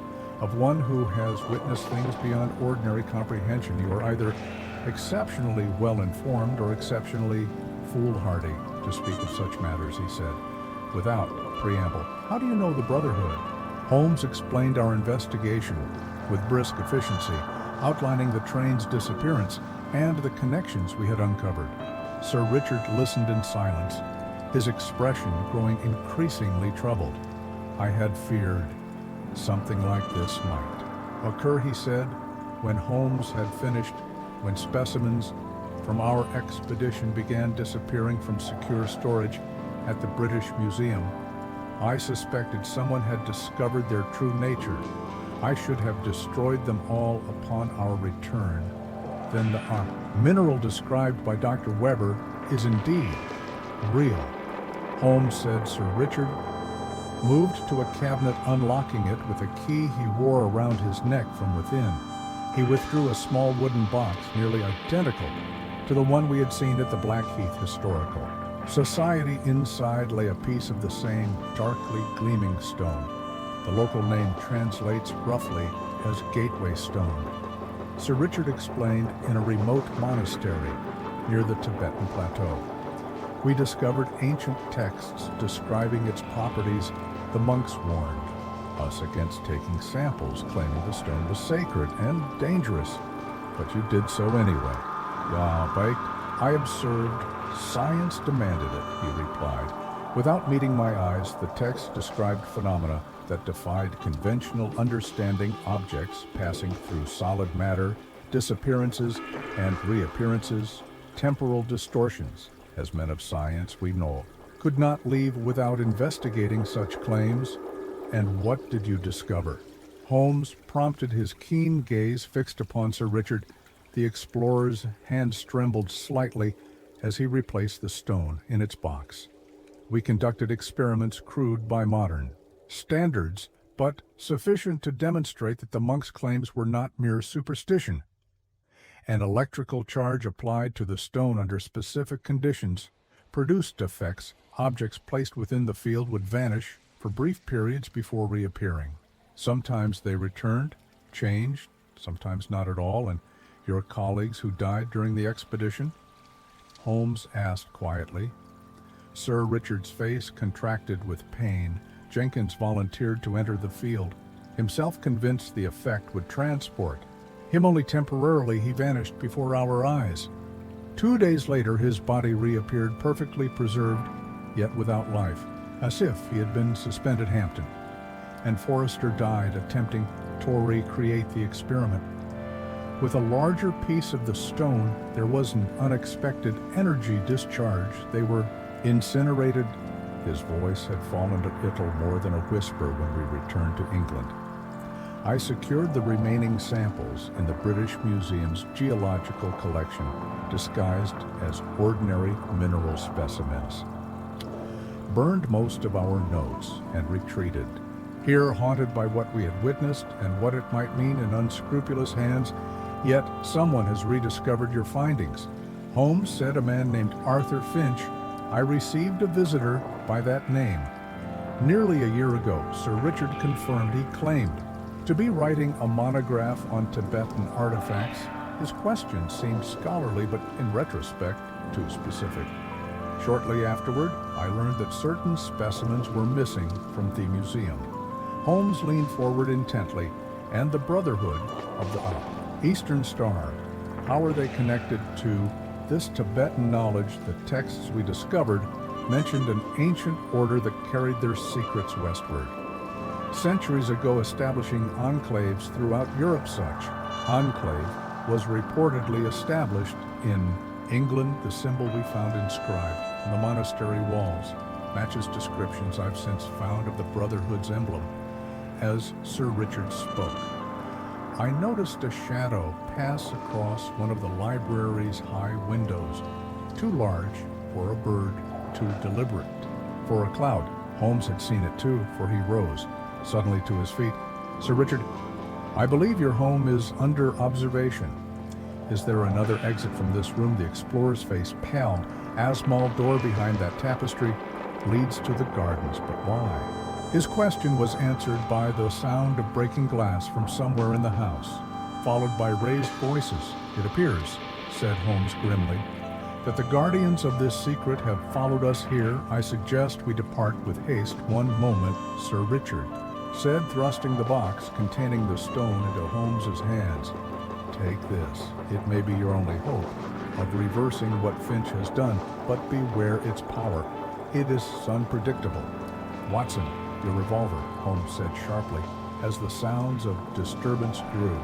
S1: of one who has witnessed things beyond ordinary comprehension. You are either exceptionally well-informed or exceptionally foolhardy to speak of such matters, he said, without preamble. How do you know the Brotherhood? Holmes explained our investigation with brisk efficiency, outlining the train's disappearance and the connections we had uncovered. Sir Richard listened in silence, his expression growing increasingly troubled. I had feared something like this might occur, he said, when Holmes had finished, when specimens from our expedition began disappearing from secure storage at the British Museum. I suspected someone had discovered their true nature. I should have destroyed them all upon our return. Then the mineral described by Dr. Weber is indeed real, Holmes said. Sir Richard moved to a cabinet, unlocking it with a key he wore around his neck from within. He withdrew a small wooden box nearly identical to the one we had seen at the Blackheath Historical Society. Inside lay a piece of the same darkly gleaming stone. The local name translates roughly as Gateway Stone. Sir Richard explained, in a remote monastery near the Tibetan plateau. We discovered ancient texts describing its properties. The monks warned us against taking samples, claiming the stone was sacred and dangerous. But you did so anyway. Ja, baked. I observed. Science demanded it, he replied. Without meeting my eyes, the text described phenomena that defied conventional understanding: objects passing through solid matter, disappearances and reappearances, temporal distortions. As men of science, we know, could not leave without investigating such claims. And what did you discover? Holmes prompted, his keen gaze fixed upon Sir Richard. The explorer's hands trembled slightly as he replaced the stone in its box. We conducted experiments crude by modern standards, but sufficient to demonstrate that the monks' claims were not mere superstition. An electrical charge applied to the stone under specific conditions produced effects. Objects placed within the field would vanish for brief periods before reappearing. Sometimes they returned, changed, sometimes not at all. And your colleagues who died during the expedition? Holmes asked quietly. Sir Richard's face contracted with pain. Jenkins volunteered to enter the field, himself convinced the effect would transport him only temporarily. He vanished before our eyes. 2 days later, his body reappeared, perfectly preserved, yet without life, as if he had been suspended Hampton. And Forrester died attempting to recreate the experiment. With a larger piece of the stone, there was an unexpected energy discharge. They were incinerated. His voice had fallen to little more than a whisper when we returned to England. I secured the remaining samples in the British Museum's geological collection, disguised as ordinary mineral specimens. Burned most of our notes and retreated. Here, haunted by what we had witnessed and what it might mean in unscrupulous hands, yet someone has rediscovered your findings. Holmes said, a man named Arthur Finch. I received a visitor by that name. Nearly a year ago, Sir Richard confirmed he claimed to be writing a monograph on Tibetan artifacts. His questions seemed scholarly, but in retrospect, too specific. Shortly afterward, I learned that certain specimens were missing from the museum. Holmes leaned forward intently. And the Brotherhood of the Eastern Star, how are they connected to this Tibetan knowledge? The texts we discovered mentioned an ancient order that carried their secrets westward, centuries ago establishing enclaves throughout Europe. Such enclave was reportedly established in England. The symbol we found inscribed on the monastery walls matches descriptions I've since found of the Brotherhood's emblem. As Sir Richard spoke, I noticed a shadow pass across one of the library's high windows, too large for a bird, too deliberate for a cloud. Holmes had seen it too, for he rose suddenly to his feet. Sir Richard, I believe your home is under observation. Is there another exit from this room? The explorer's face paled. A small door behind that tapestry leads to the gardens, but why? His question was answered by the sound of breaking glass from somewhere in the house, followed by raised voices. It appears, said Holmes grimly, that the guardians of this secret have followed us here. I suggest we depart with haste. One moment, Sir Richard said, thrusting the box containing the stone into Holmes's hands. Take this. It may be your only hope of reversing what Finch has done, but beware its power. It is unpredictable. Watson, your revolver, Holmes said sharply, as the sounds of disturbance grew.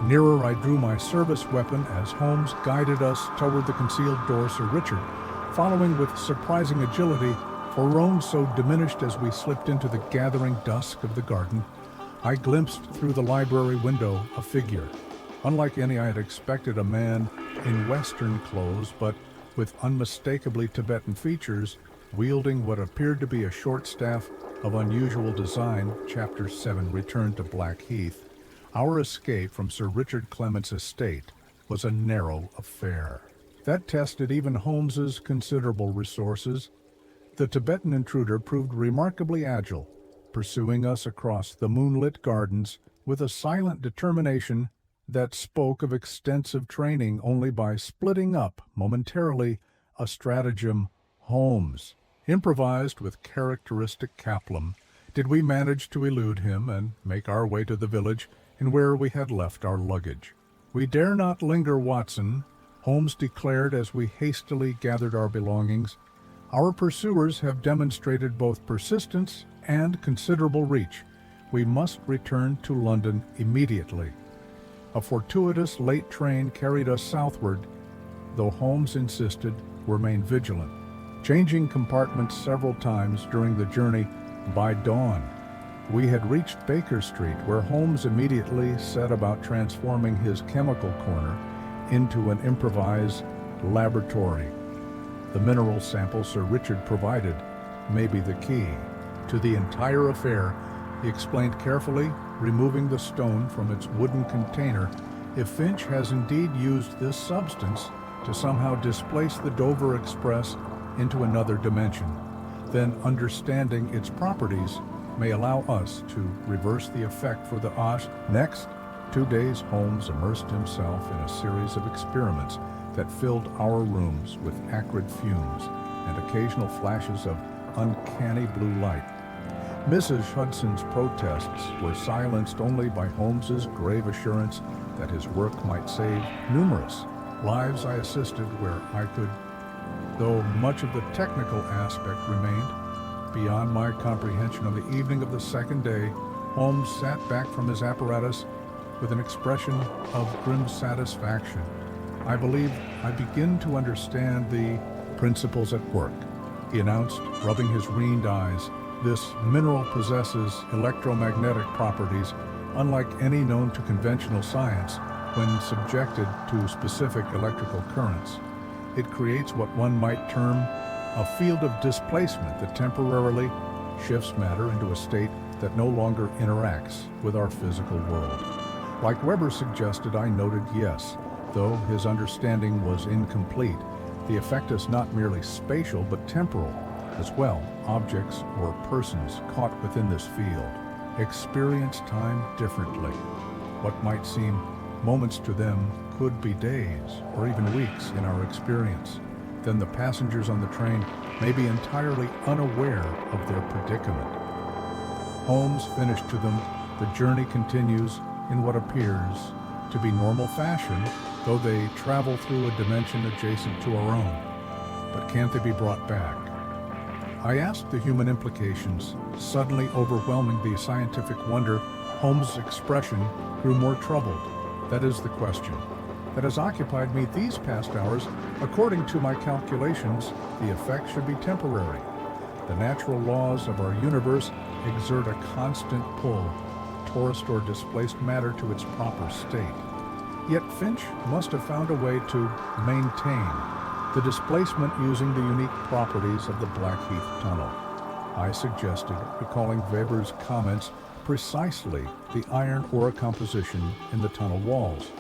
S1: Nearer I drew my service weapon as Holmes guided us toward the concealed door. Sir Richard, following with surprising agility, for Rome so diminished as we slipped into the gathering dusk of the garden. I glimpsed through the library window a figure, unlike any I had expected, a man in Western clothes, but with unmistakably Tibetan features, wielding what appeared to be a short staff of unusual design. Chapter 7 returned to Blackheath. Our escape from Sir Richard Clement's estate was a narrow affair that tested even Holmes's considerable resources. The Tibetan intruder proved remarkably agile, pursuing us across the moonlit gardens with a silent determination that spoke of extensive training. Only by splitting up momentarily a stratagem Holmes improvised with characteristic Kaplan did we manage to elude him and make our way to the village in where we had left our luggage. We dare not linger, Watson, Holmes declared as we hastily gathered our belongings. Our pursuers have demonstrated both persistence and considerable reach. We must return to London immediately. A fortuitous late train carried us southward, though Holmes insisted we remain vigilant, changing compartments several times during the journey. By dawn, we had reached Baker Street, where Holmes immediately set about transforming his chemical corner into an improvised laboratory. The mineral sample Sir Richard provided may be the key to the entire affair, he explained carefully, removing the stone from its wooden container. If Finch has indeed used this substance to somehow displace the Dover Express into another dimension, then understanding its properties may allow us to reverse the effect for the Osh. Next 2 days, Holmes immersed himself in a series of experiments that filled our rooms with acrid fumes and occasional flashes of uncanny blue light. Mrs. Hudson's protests were silenced only by Holmes's grave assurance that his work might save numerous lives. I assisted where I could, though much of the technical aspect remained beyond my comprehension. On the evening of the second day, Holmes sat back from his apparatus with an expression of grim satisfaction. I believe I begin to understand the principles at work, he announced, rubbing his greened eyes. This mineral possesses electromagnetic properties unlike any known to conventional science when subjected to specific electrical currents. It creates what one might term a field of displacement that temporarily shifts matter into a state that no longer interacts with our physical world. Like Weber suggested, I noted yes, though his understanding was incomplete. The effect is not merely spatial but temporal as well. Objects or persons caught within this field experience time differently. What might seem moments to them could be days or even weeks in our experience. Then the passengers on the train may be entirely unaware of their predicament. Holmes finished to them. The journey continues in what appears to be normal fashion, though they travel through a dimension adjacent to our own. But can't they be brought back? I asked the human implications, suddenly overwhelming the scientific wonder. Holmes' expression grew more troubled. That is the question that has occupied me these past hours. According to my calculations, the effect should be temporary. The natural laws of our universe exert a constant pull, tourist or displaced matter to its proper state. Yet Finch must have found a way to maintain the displacement using the unique properties of the Blackheath Tunnel. I suggested, recalling Weber's comments, precisely the iron ore composition in the tunnel walls,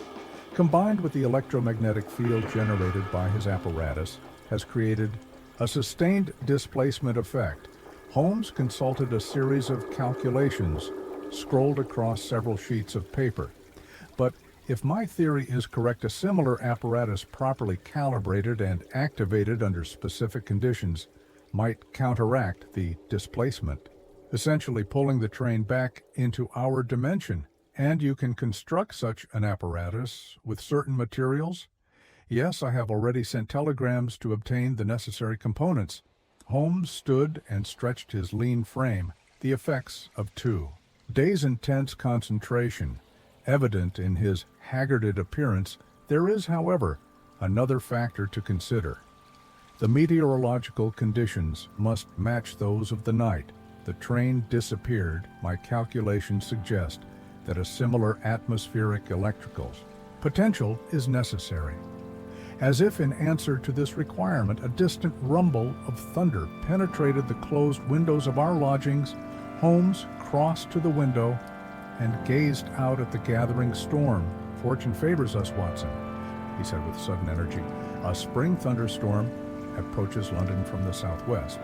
S1: combined with the electromagnetic field generated by his apparatus, has created a sustained displacement effect. Holmes consulted a series of calculations scrolled across several sheets of paper. But if my theory is correct, a similar apparatus properly calibrated and activated under specific conditions might counteract the displacement, essentially pulling the train back into our dimension. And you can construct such an apparatus with certain materials? Yes, I have already sent telegrams to obtain the necessary components. Holmes stood and stretched his lean frame, the effects of 2 days' intense concentration evident in his haggarded appearance. There is, however, another factor to consider. The meteorological conditions must match those of the night. The train disappeared. My calculations suggest that a similar atmospheric electrical potential is necessary. As if in answer to this requirement, a distant rumble of thunder penetrated the closed windows of our lodgings. Holmes crossed to the window and gazed out at the gathering storm. "Fortune favors us, Watson," he said with sudden energy. "A spring thunderstorm approaches London from the southwest,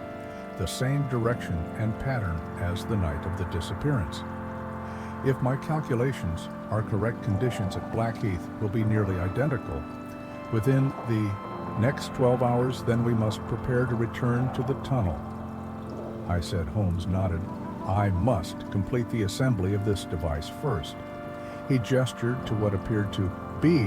S1: the same direction and pattern as the night of the disappearance. If my calculations are correct, conditions at Blackheath will be nearly identical within the next 12 hours. Then we must prepare to return to the tunnel," I said. Holmes nodded. "I must complete the assembly of this device first." He gestured to what appeared to be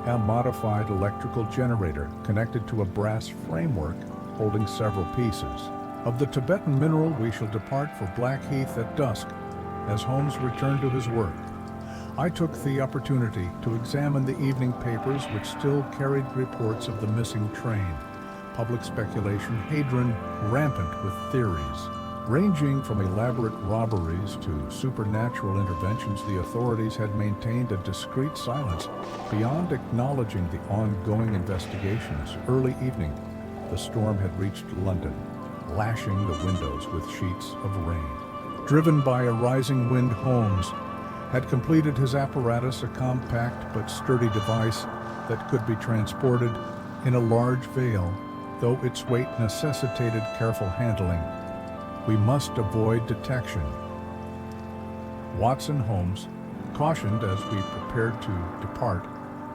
S1: a modified electrical generator connected to a brass framework holding several pieces. "Of the Tibetan mineral we shall depart for Blackheath at dusk." As Holmes returned to his work, I took the opportunity to examine the evening papers, which still carried reports of the missing train. Public speculation had run rampant with theories. Ranging from elaborate robberies to supernatural interventions, the authorities had maintained a discreet silence. Beyond acknowledging the ongoing investigations, early evening, the storm had reached London, lashing the windows with sheets of rain. Driven by a rising wind, Holmes had completed his apparatus, a compact but sturdy device that could be transported in a large veil, though its weight necessitated careful handling. We must avoid detection. Watson, Holmes cautioned as we prepared to depart.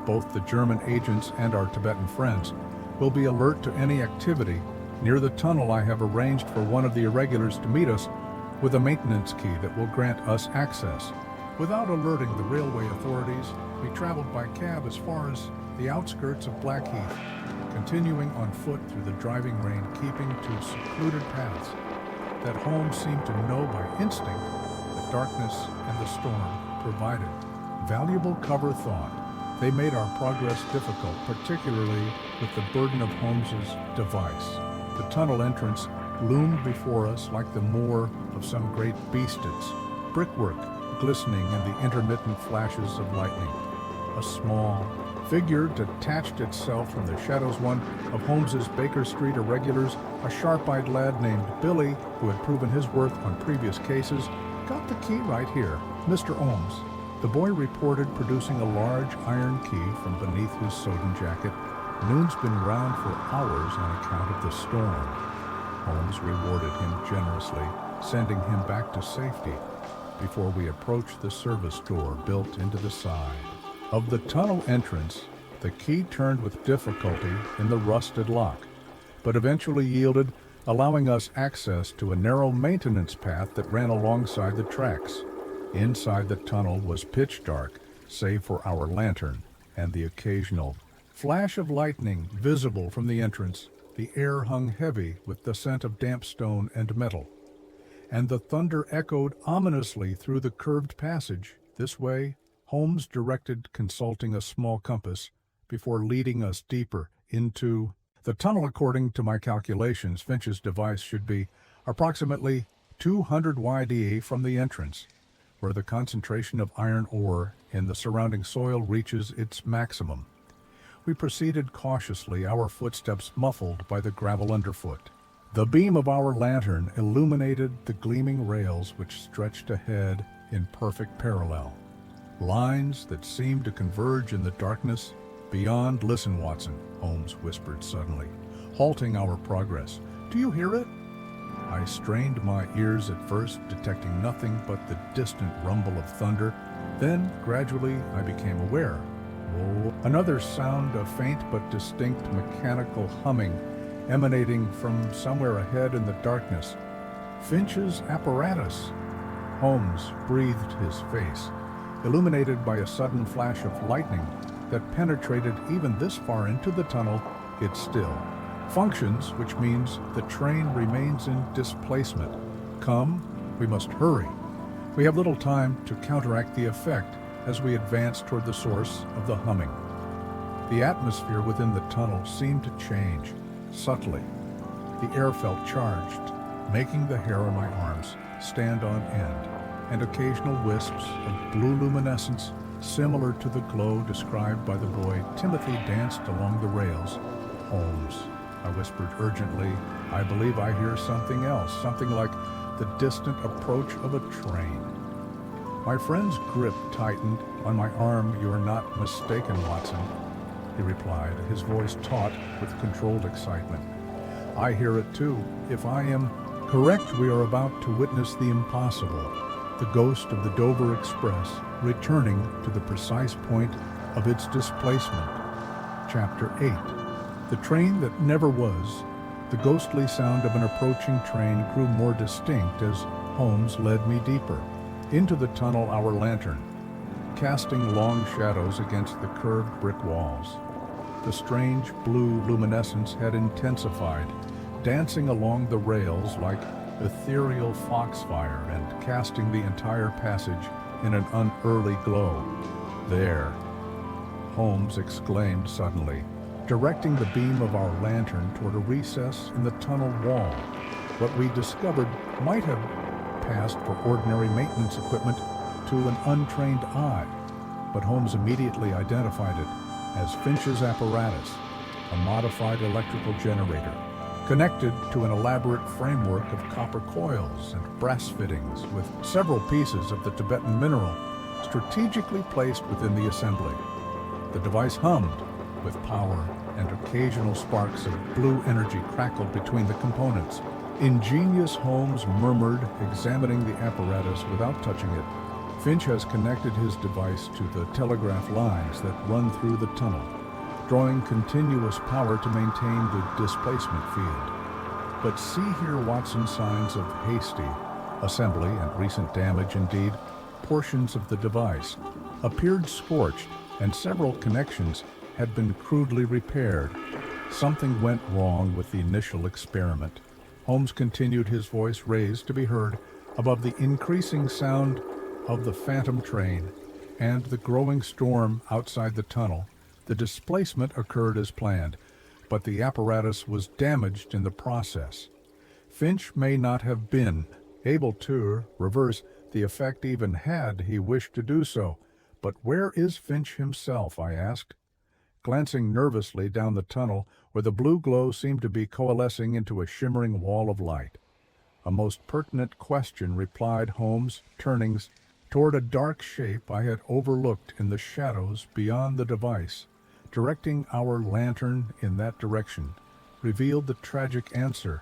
S1: Both the German agents and our Tibetan friends will be alert to any activity. Near the tunnel, I have arranged for one of the irregulars to meet us with a maintenance key that will grant us access. Without alerting the railway authorities, we traveled by cab as far as the outskirts of Blackheath, continuing on foot through the driving rain, keeping to secluded paths that Holmes seemed to know by instinct. The darkness and the storm provided valuable cover thought. They made our progress difficult, particularly with the burden of Holmes's device. The tunnel entrance loomed before us like the moor of some great beast's brickwork, glistening in the intermittent flashes of lightning. A small figure detached itself from the shadows. One of Holmes's Baker Street irregulars, a sharp-eyed lad named Billy, who had proven his worth on previous cases. "Got the key right here, Mr. Holmes," the boy reported, producing a large iron key from beneath his sodden jacket. "Noon's been round for hours on account of the storm." Holmes rewarded him generously, sending him back to safety before we approached the service door built into the side of the tunnel entrance. The key turned with difficulty in the rusted lock, but eventually yielded, allowing us access to a narrow maintenance path that ran alongside the tracks. Inside the tunnel was pitch dark, save for our lantern and the occasional flash of lightning visible from the entrance. The air hung heavy with the scent of damp stone and metal, and the thunder echoed ominously through the curved passage. This way, Holmes directed, consulting a small compass before leading us deeper into the tunnel. According to my calculations, Finch's device should be approximately 200 YDA from the entrance, where the concentration of iron ore in the surrounding soil reaches its maximum. We proceeded cautiously, our footsteps muffled by the gravel underfoot. The beam of our lantern illuminated the gleaming rails which stretched ahead in perfect parallel, lines that seemed to converge in the darkness beyond. "Listen, Watson," Holmes whispered suddenly, halting our progress. "Do you hear it?" I strained my ears at first, detecting nothing but the distant rumble of thunder. Then, gradually, I became aware. Oh, another sound, a faint but distinct mechanical humming emanating from somewhere ahead in the darkness. Finch's apparatus. Holmes breathed, his face illuminated by a sudden flash of lightning that penetrated even this far into the tunnel. It still functions, which means the train remains in displacement. Come, we must hurry. We have little time to counteract the effect as we advance toward the source of the humming. The atmosphere within the tunnel seemed to change subtly. The air felt charged, making the hair on my arms stand on end, and occasional wisps of blue luminescence similar to the glow described by the boy Timothy danced along the rails. "Holmes," I whispered urgently, "I believe I hear something else, something like the distant approach of a train." My friend's grip tightened on my arm. "You are not mistaken, Watson," he replied, his voice taut with controlled excitement. "I hear it too. If I am correct, we are about to witness the impossible, the ghost of the Dover Express returning to the precise point of its displacement." Chapter 8. The train that never was. The ghostly sound of an approaching train grew more distinct as Holmes led me deeper into the tunnel, our lantern casting long shadows against the curved brick walls. The strange blue luminescence had intensified, dancing along the rails like ethereal foxfire and casting the entire passage in an unearthly glow. "There!" Holmes exclaimed suddenly, directing the beam of our lantern toward a recess in the tunnel wall. What we discovered might have passed for ordinary maintenance equipment to an untrained eye, but Holmes immediately identified it as Finch's apparatus, a modified electrical generator, connected to an elaborate framework of copper coils and brass fittings with several pieces of the Tibetan mineral strategically placed within the assembly. The device hummed with power, and occasional sparks of blue energy crackled between the components. "Ingenious," Holmes murmured, examining the apparatus without touching it. "Finch has connected his device to the telegraph lines that run through the tunnel, drawing continuous power to maintain the displacement field. But see here, Watson, signs of hasty assembly and recent damage. Indeed, portions of the device appeared scorched, and several connections had been crudely repaired. Something went wrong with the initial experiment." Holmes continued, his voice raised to be heard above the increasing sound of the phantom train and the growing storm outside the tunnel. "The displacement occurred as planned, but the apparatus was damaged in the process. Finch may not have been able to reverse the effect, even had he wished to do so. But where is Finch himself?" I asked, glancing nervously down the tunnel where the blue glow seemed to be coalescing into a shimmering wall of light. "A most pertinent question," replied Holmes, turning toward a dark shape I had overlooked in the shadows beyond the device. Directing our lantern in that direction revealed the tragic answer.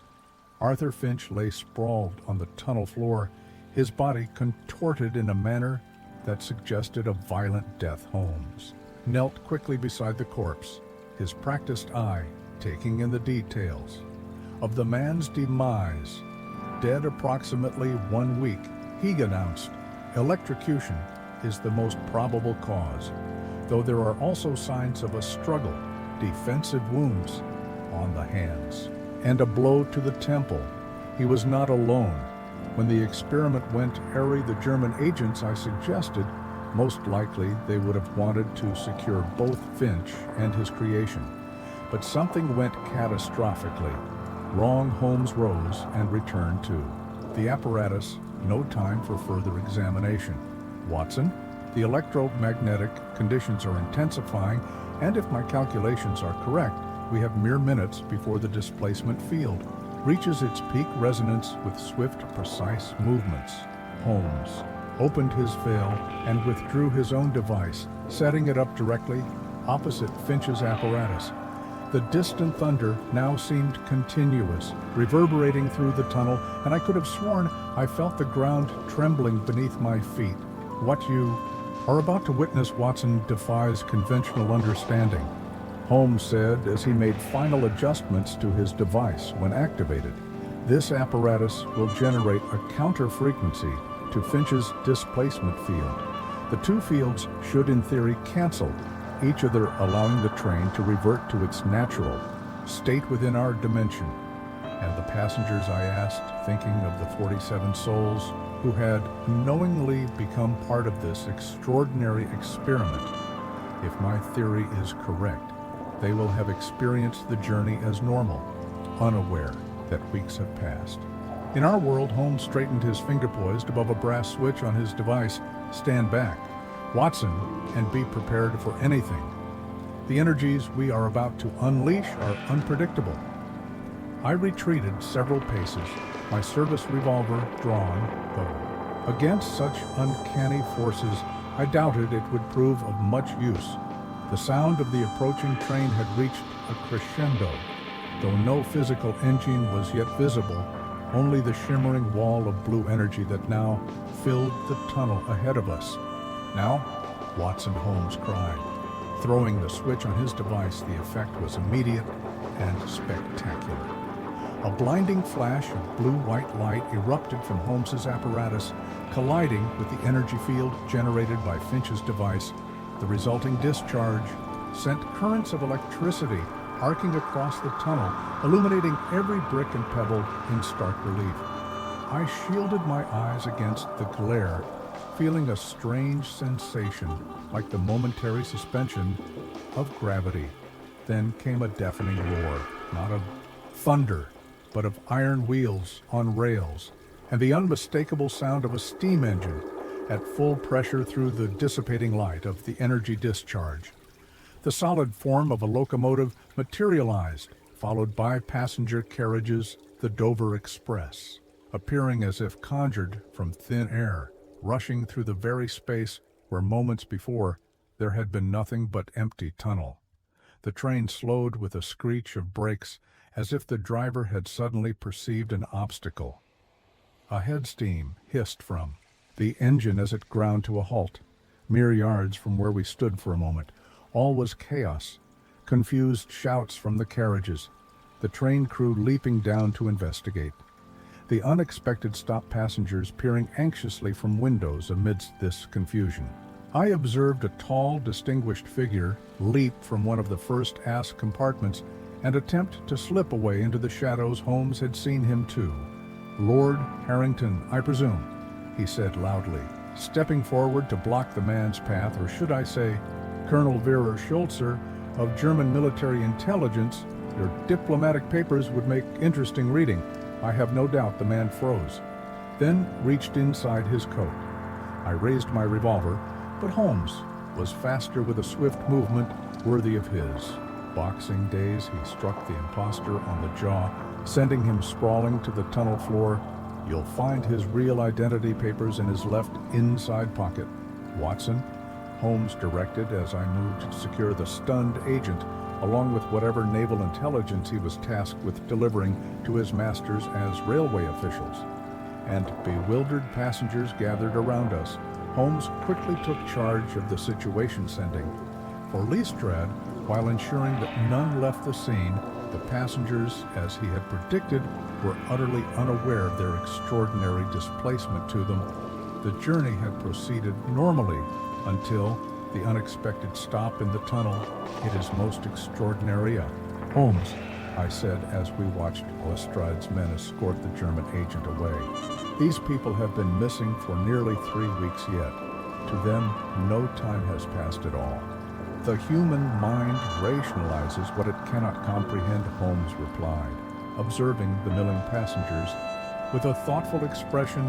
S1: Arthur Finch lay sprawled on the tunnel floor, his body contorted in a manner that suggested a violent death. Holmes knelt quickly beside the corpse, his practiced eye taking in the details of the man's demise. "Dead approximately 1 week," he announced. "Electrocution is the most probable cause, though there are also signs of a struggle, defensive wounds, on the hands, and a blow to the temple. He was not alone. When the experiment went airy, the German agents I suggested, most likely they would have wanted to secure both Finch and his creation. But something went catastrophically. Wrong. Holmes rose and returned to the apparatus. No time for further examination. Watson, the electromagnetic conditions are intensifying, and if my calculations are correct, we have mere minutes before the displacement field reaches its peak resonance with swift, precise movements. Holmes opened his veil and withdrew his own device, setting it up directly opposite Finch's apparatus. The distant thunder now seemed continuous, reverberating through the tunnel, and I could have sworn I felt the ground trembling beneath my feet. What you are about to witness, Watson, defies conventional understanding, Holmes said as he made final adjustments to his device when activated. This apparatus will generate a counter-frequency to Finch's displacement field. The two fields should in theory cancel each other, allowing the train to revert to its natural state within our dimension. And the passengers, I asked, thinking of the 47 souls who had knowingly become part of this extraordinary experiment. If my theory is correct, they will have experienced the journey as normal, unaware that weeks have passed. In our world, Holmes straightened his finger poised above a brass switch on his device. Stand back, Watson, and be prepared for anything. The energies we are about to unleash are unpredictable. I retreated several paces, my service revolver drawn, though. Against such uncanny forces, I doubted it would prove of much use. The sound of the approaching train had reached a crescendo. Though no physical engine was yet visible, only the shimmering wall of blue energy that now filled the tunnel ahead of us. Now, Watson, Holmes cried. Throwing the switch on his device, the effect was immediate and spectacular. A blinding flash of blue-white light erupted from Holmes's apparatus, colliding with the energy field generated by Finch's device. The resulting discharge sent currents of electricity arcing across the tunnel, illuminating every brick and pebble in stark relief. I shielded my eyes against the glare, feeling a strange sensation like the momentary suspension of gravity. Then came a deafening roar, not of thunder, but of iron wheels on rails, and the unmistakable sound of a steam engine at full pressure through the dissipating light of the energy discharge. The solid form of a locomotive materialized, followed by passenger carriages, the Dover Express, appearing as if conjured from thin air, rushing through the very space where moments before there had been nothing but empty tunnel. The train slowed with a screech of brakes, as if the driver had suddenly perceived an obstacle. A head steam hissed from the engine as it ground to a halt, mere yards from where we stood for a moment. All was chaos, confused shouts from the carriages, the train crew leaping down to investigate. The unexpected stopped passengers peering anxiously from windows amidst this confusion. I observed a tall, distinguished figure leap from one of the first ass compartments and attempt to slip away into the shadows. Holmes had seen him too. "Lord Harrington, I presume," he said loudly, stepping forward to block the man's path, or should I say, Colonel Vera Schulzer of German military intelligence. Your diplomatic papers would make interesting reading. I have no doubt the man froze, then reached inside his coat. I raised my revolver, but Holmes was faster with a swift movement worthy of his. Boxing days, he struck the impostor on the jaw, sending him sprawling to the tunnel floor. You'll find his real identity papers in his left inside pocket. Watson, Holmes directed as I moved to secure the stunned agent, along with whatever naval intelligence he was tasked with delivering to his masters as railway officials. And bewildered passengers gathered around us. Holmes quickly took charge of the situation, sending for Lestrade, while ensuring that none left the scene. The passengers, as he had predicted, were utterly unaware of their extraordinary displacement to them. The journey had proceeded normally until the unexpected stop in the tunnel. It is most extraordinary. Holmes I said as we watched Lestrade's men escort the German agent away. These people have been missing for nearly 3 weeks yet. To them, no time has passed at all. The human mind rationalizes what it cannot comprehend, Holmes replied, observing the milling passengers with a thoughtful expression.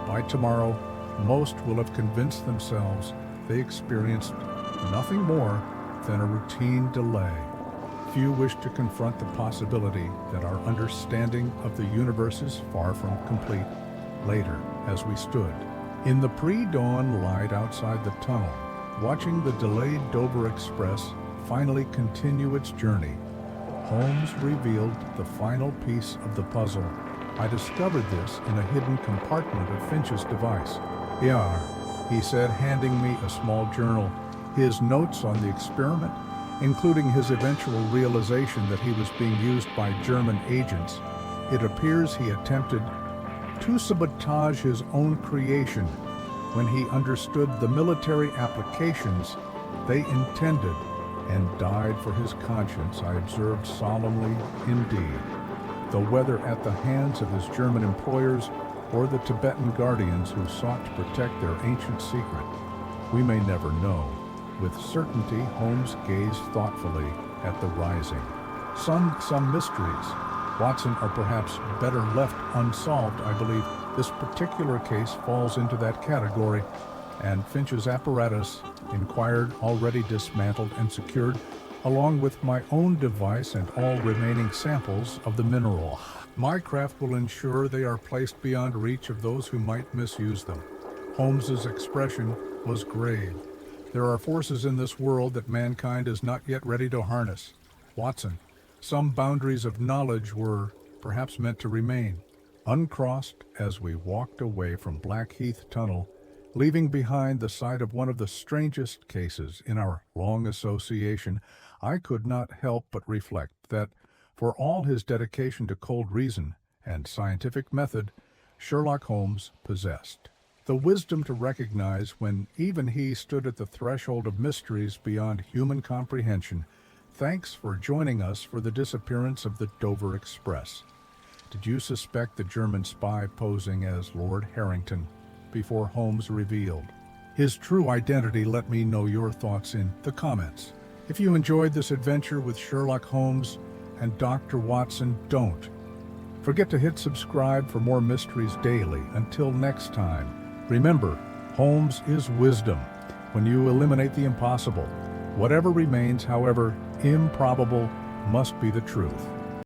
S1: By tomorrow, most will have convinced themselves they experienced nothing more than a routine delay. Few wish to confront the possibility that our understanding of the universe is far from complete. Later, as we stood in the pre-dawn light outside the tunnel, watching the delayed Dover Express finally continue its journey, Holmes revealed the final piece of the puzzle. I discovered this in a hidden compartment of Finch's device. "Here," he said, handing me a small journal, his notes on the experiment, including his eventual realization that he was being used by German agents. It appears he attempted to sabotage his own creation when he understood the military applications they intended and died for his conscience. I observed solemnly, indeed. The whether at the hands of his German employers or the Tibetan guardians who sought to protect their ancient secret, we may never know. With certainty, Holmes gazed thoughtfully at the rising. Some mysteries, Watson, are perhaps better left unsolved. I believe this particular case falls into that category, and Finch's apparatus, inquired, already dismantled and secured, along with my own device and all remaining samples of the mineral. My craft will ensure they are placed beyond reach of those who might misuse them. Holmes's expression was grave. There are forces in this world that mankind is not yet ready to harness. Watson, some boundaries of knowledge were perhaps meant to remain uncrossed as we walked away from Blackheath Tunnel, leaving behind the site of one of the strangest cases in our long association. I could not help but reflect that, for all his dedication to cold reason and scientific method, Sherlock Holmes possessed the wisdom to recognize when even he stood at the threshold of mysteries beyond human comprehension. Thanks for joining us for the disappearance of the Dover Express. Did you suspect the German spy posing as Lord Harrington before Holmes revealed his true identity? Let me know your thoughts in the comments. If you enjoyed this adventure with Sherlock Holmes and Dr. Watson, don't forget to hit subscribe for more mysteries daily. Until next time, remember, Holmes is wisdom. When you eliminate the impossible, whatever remains, however improbable, must be the truth.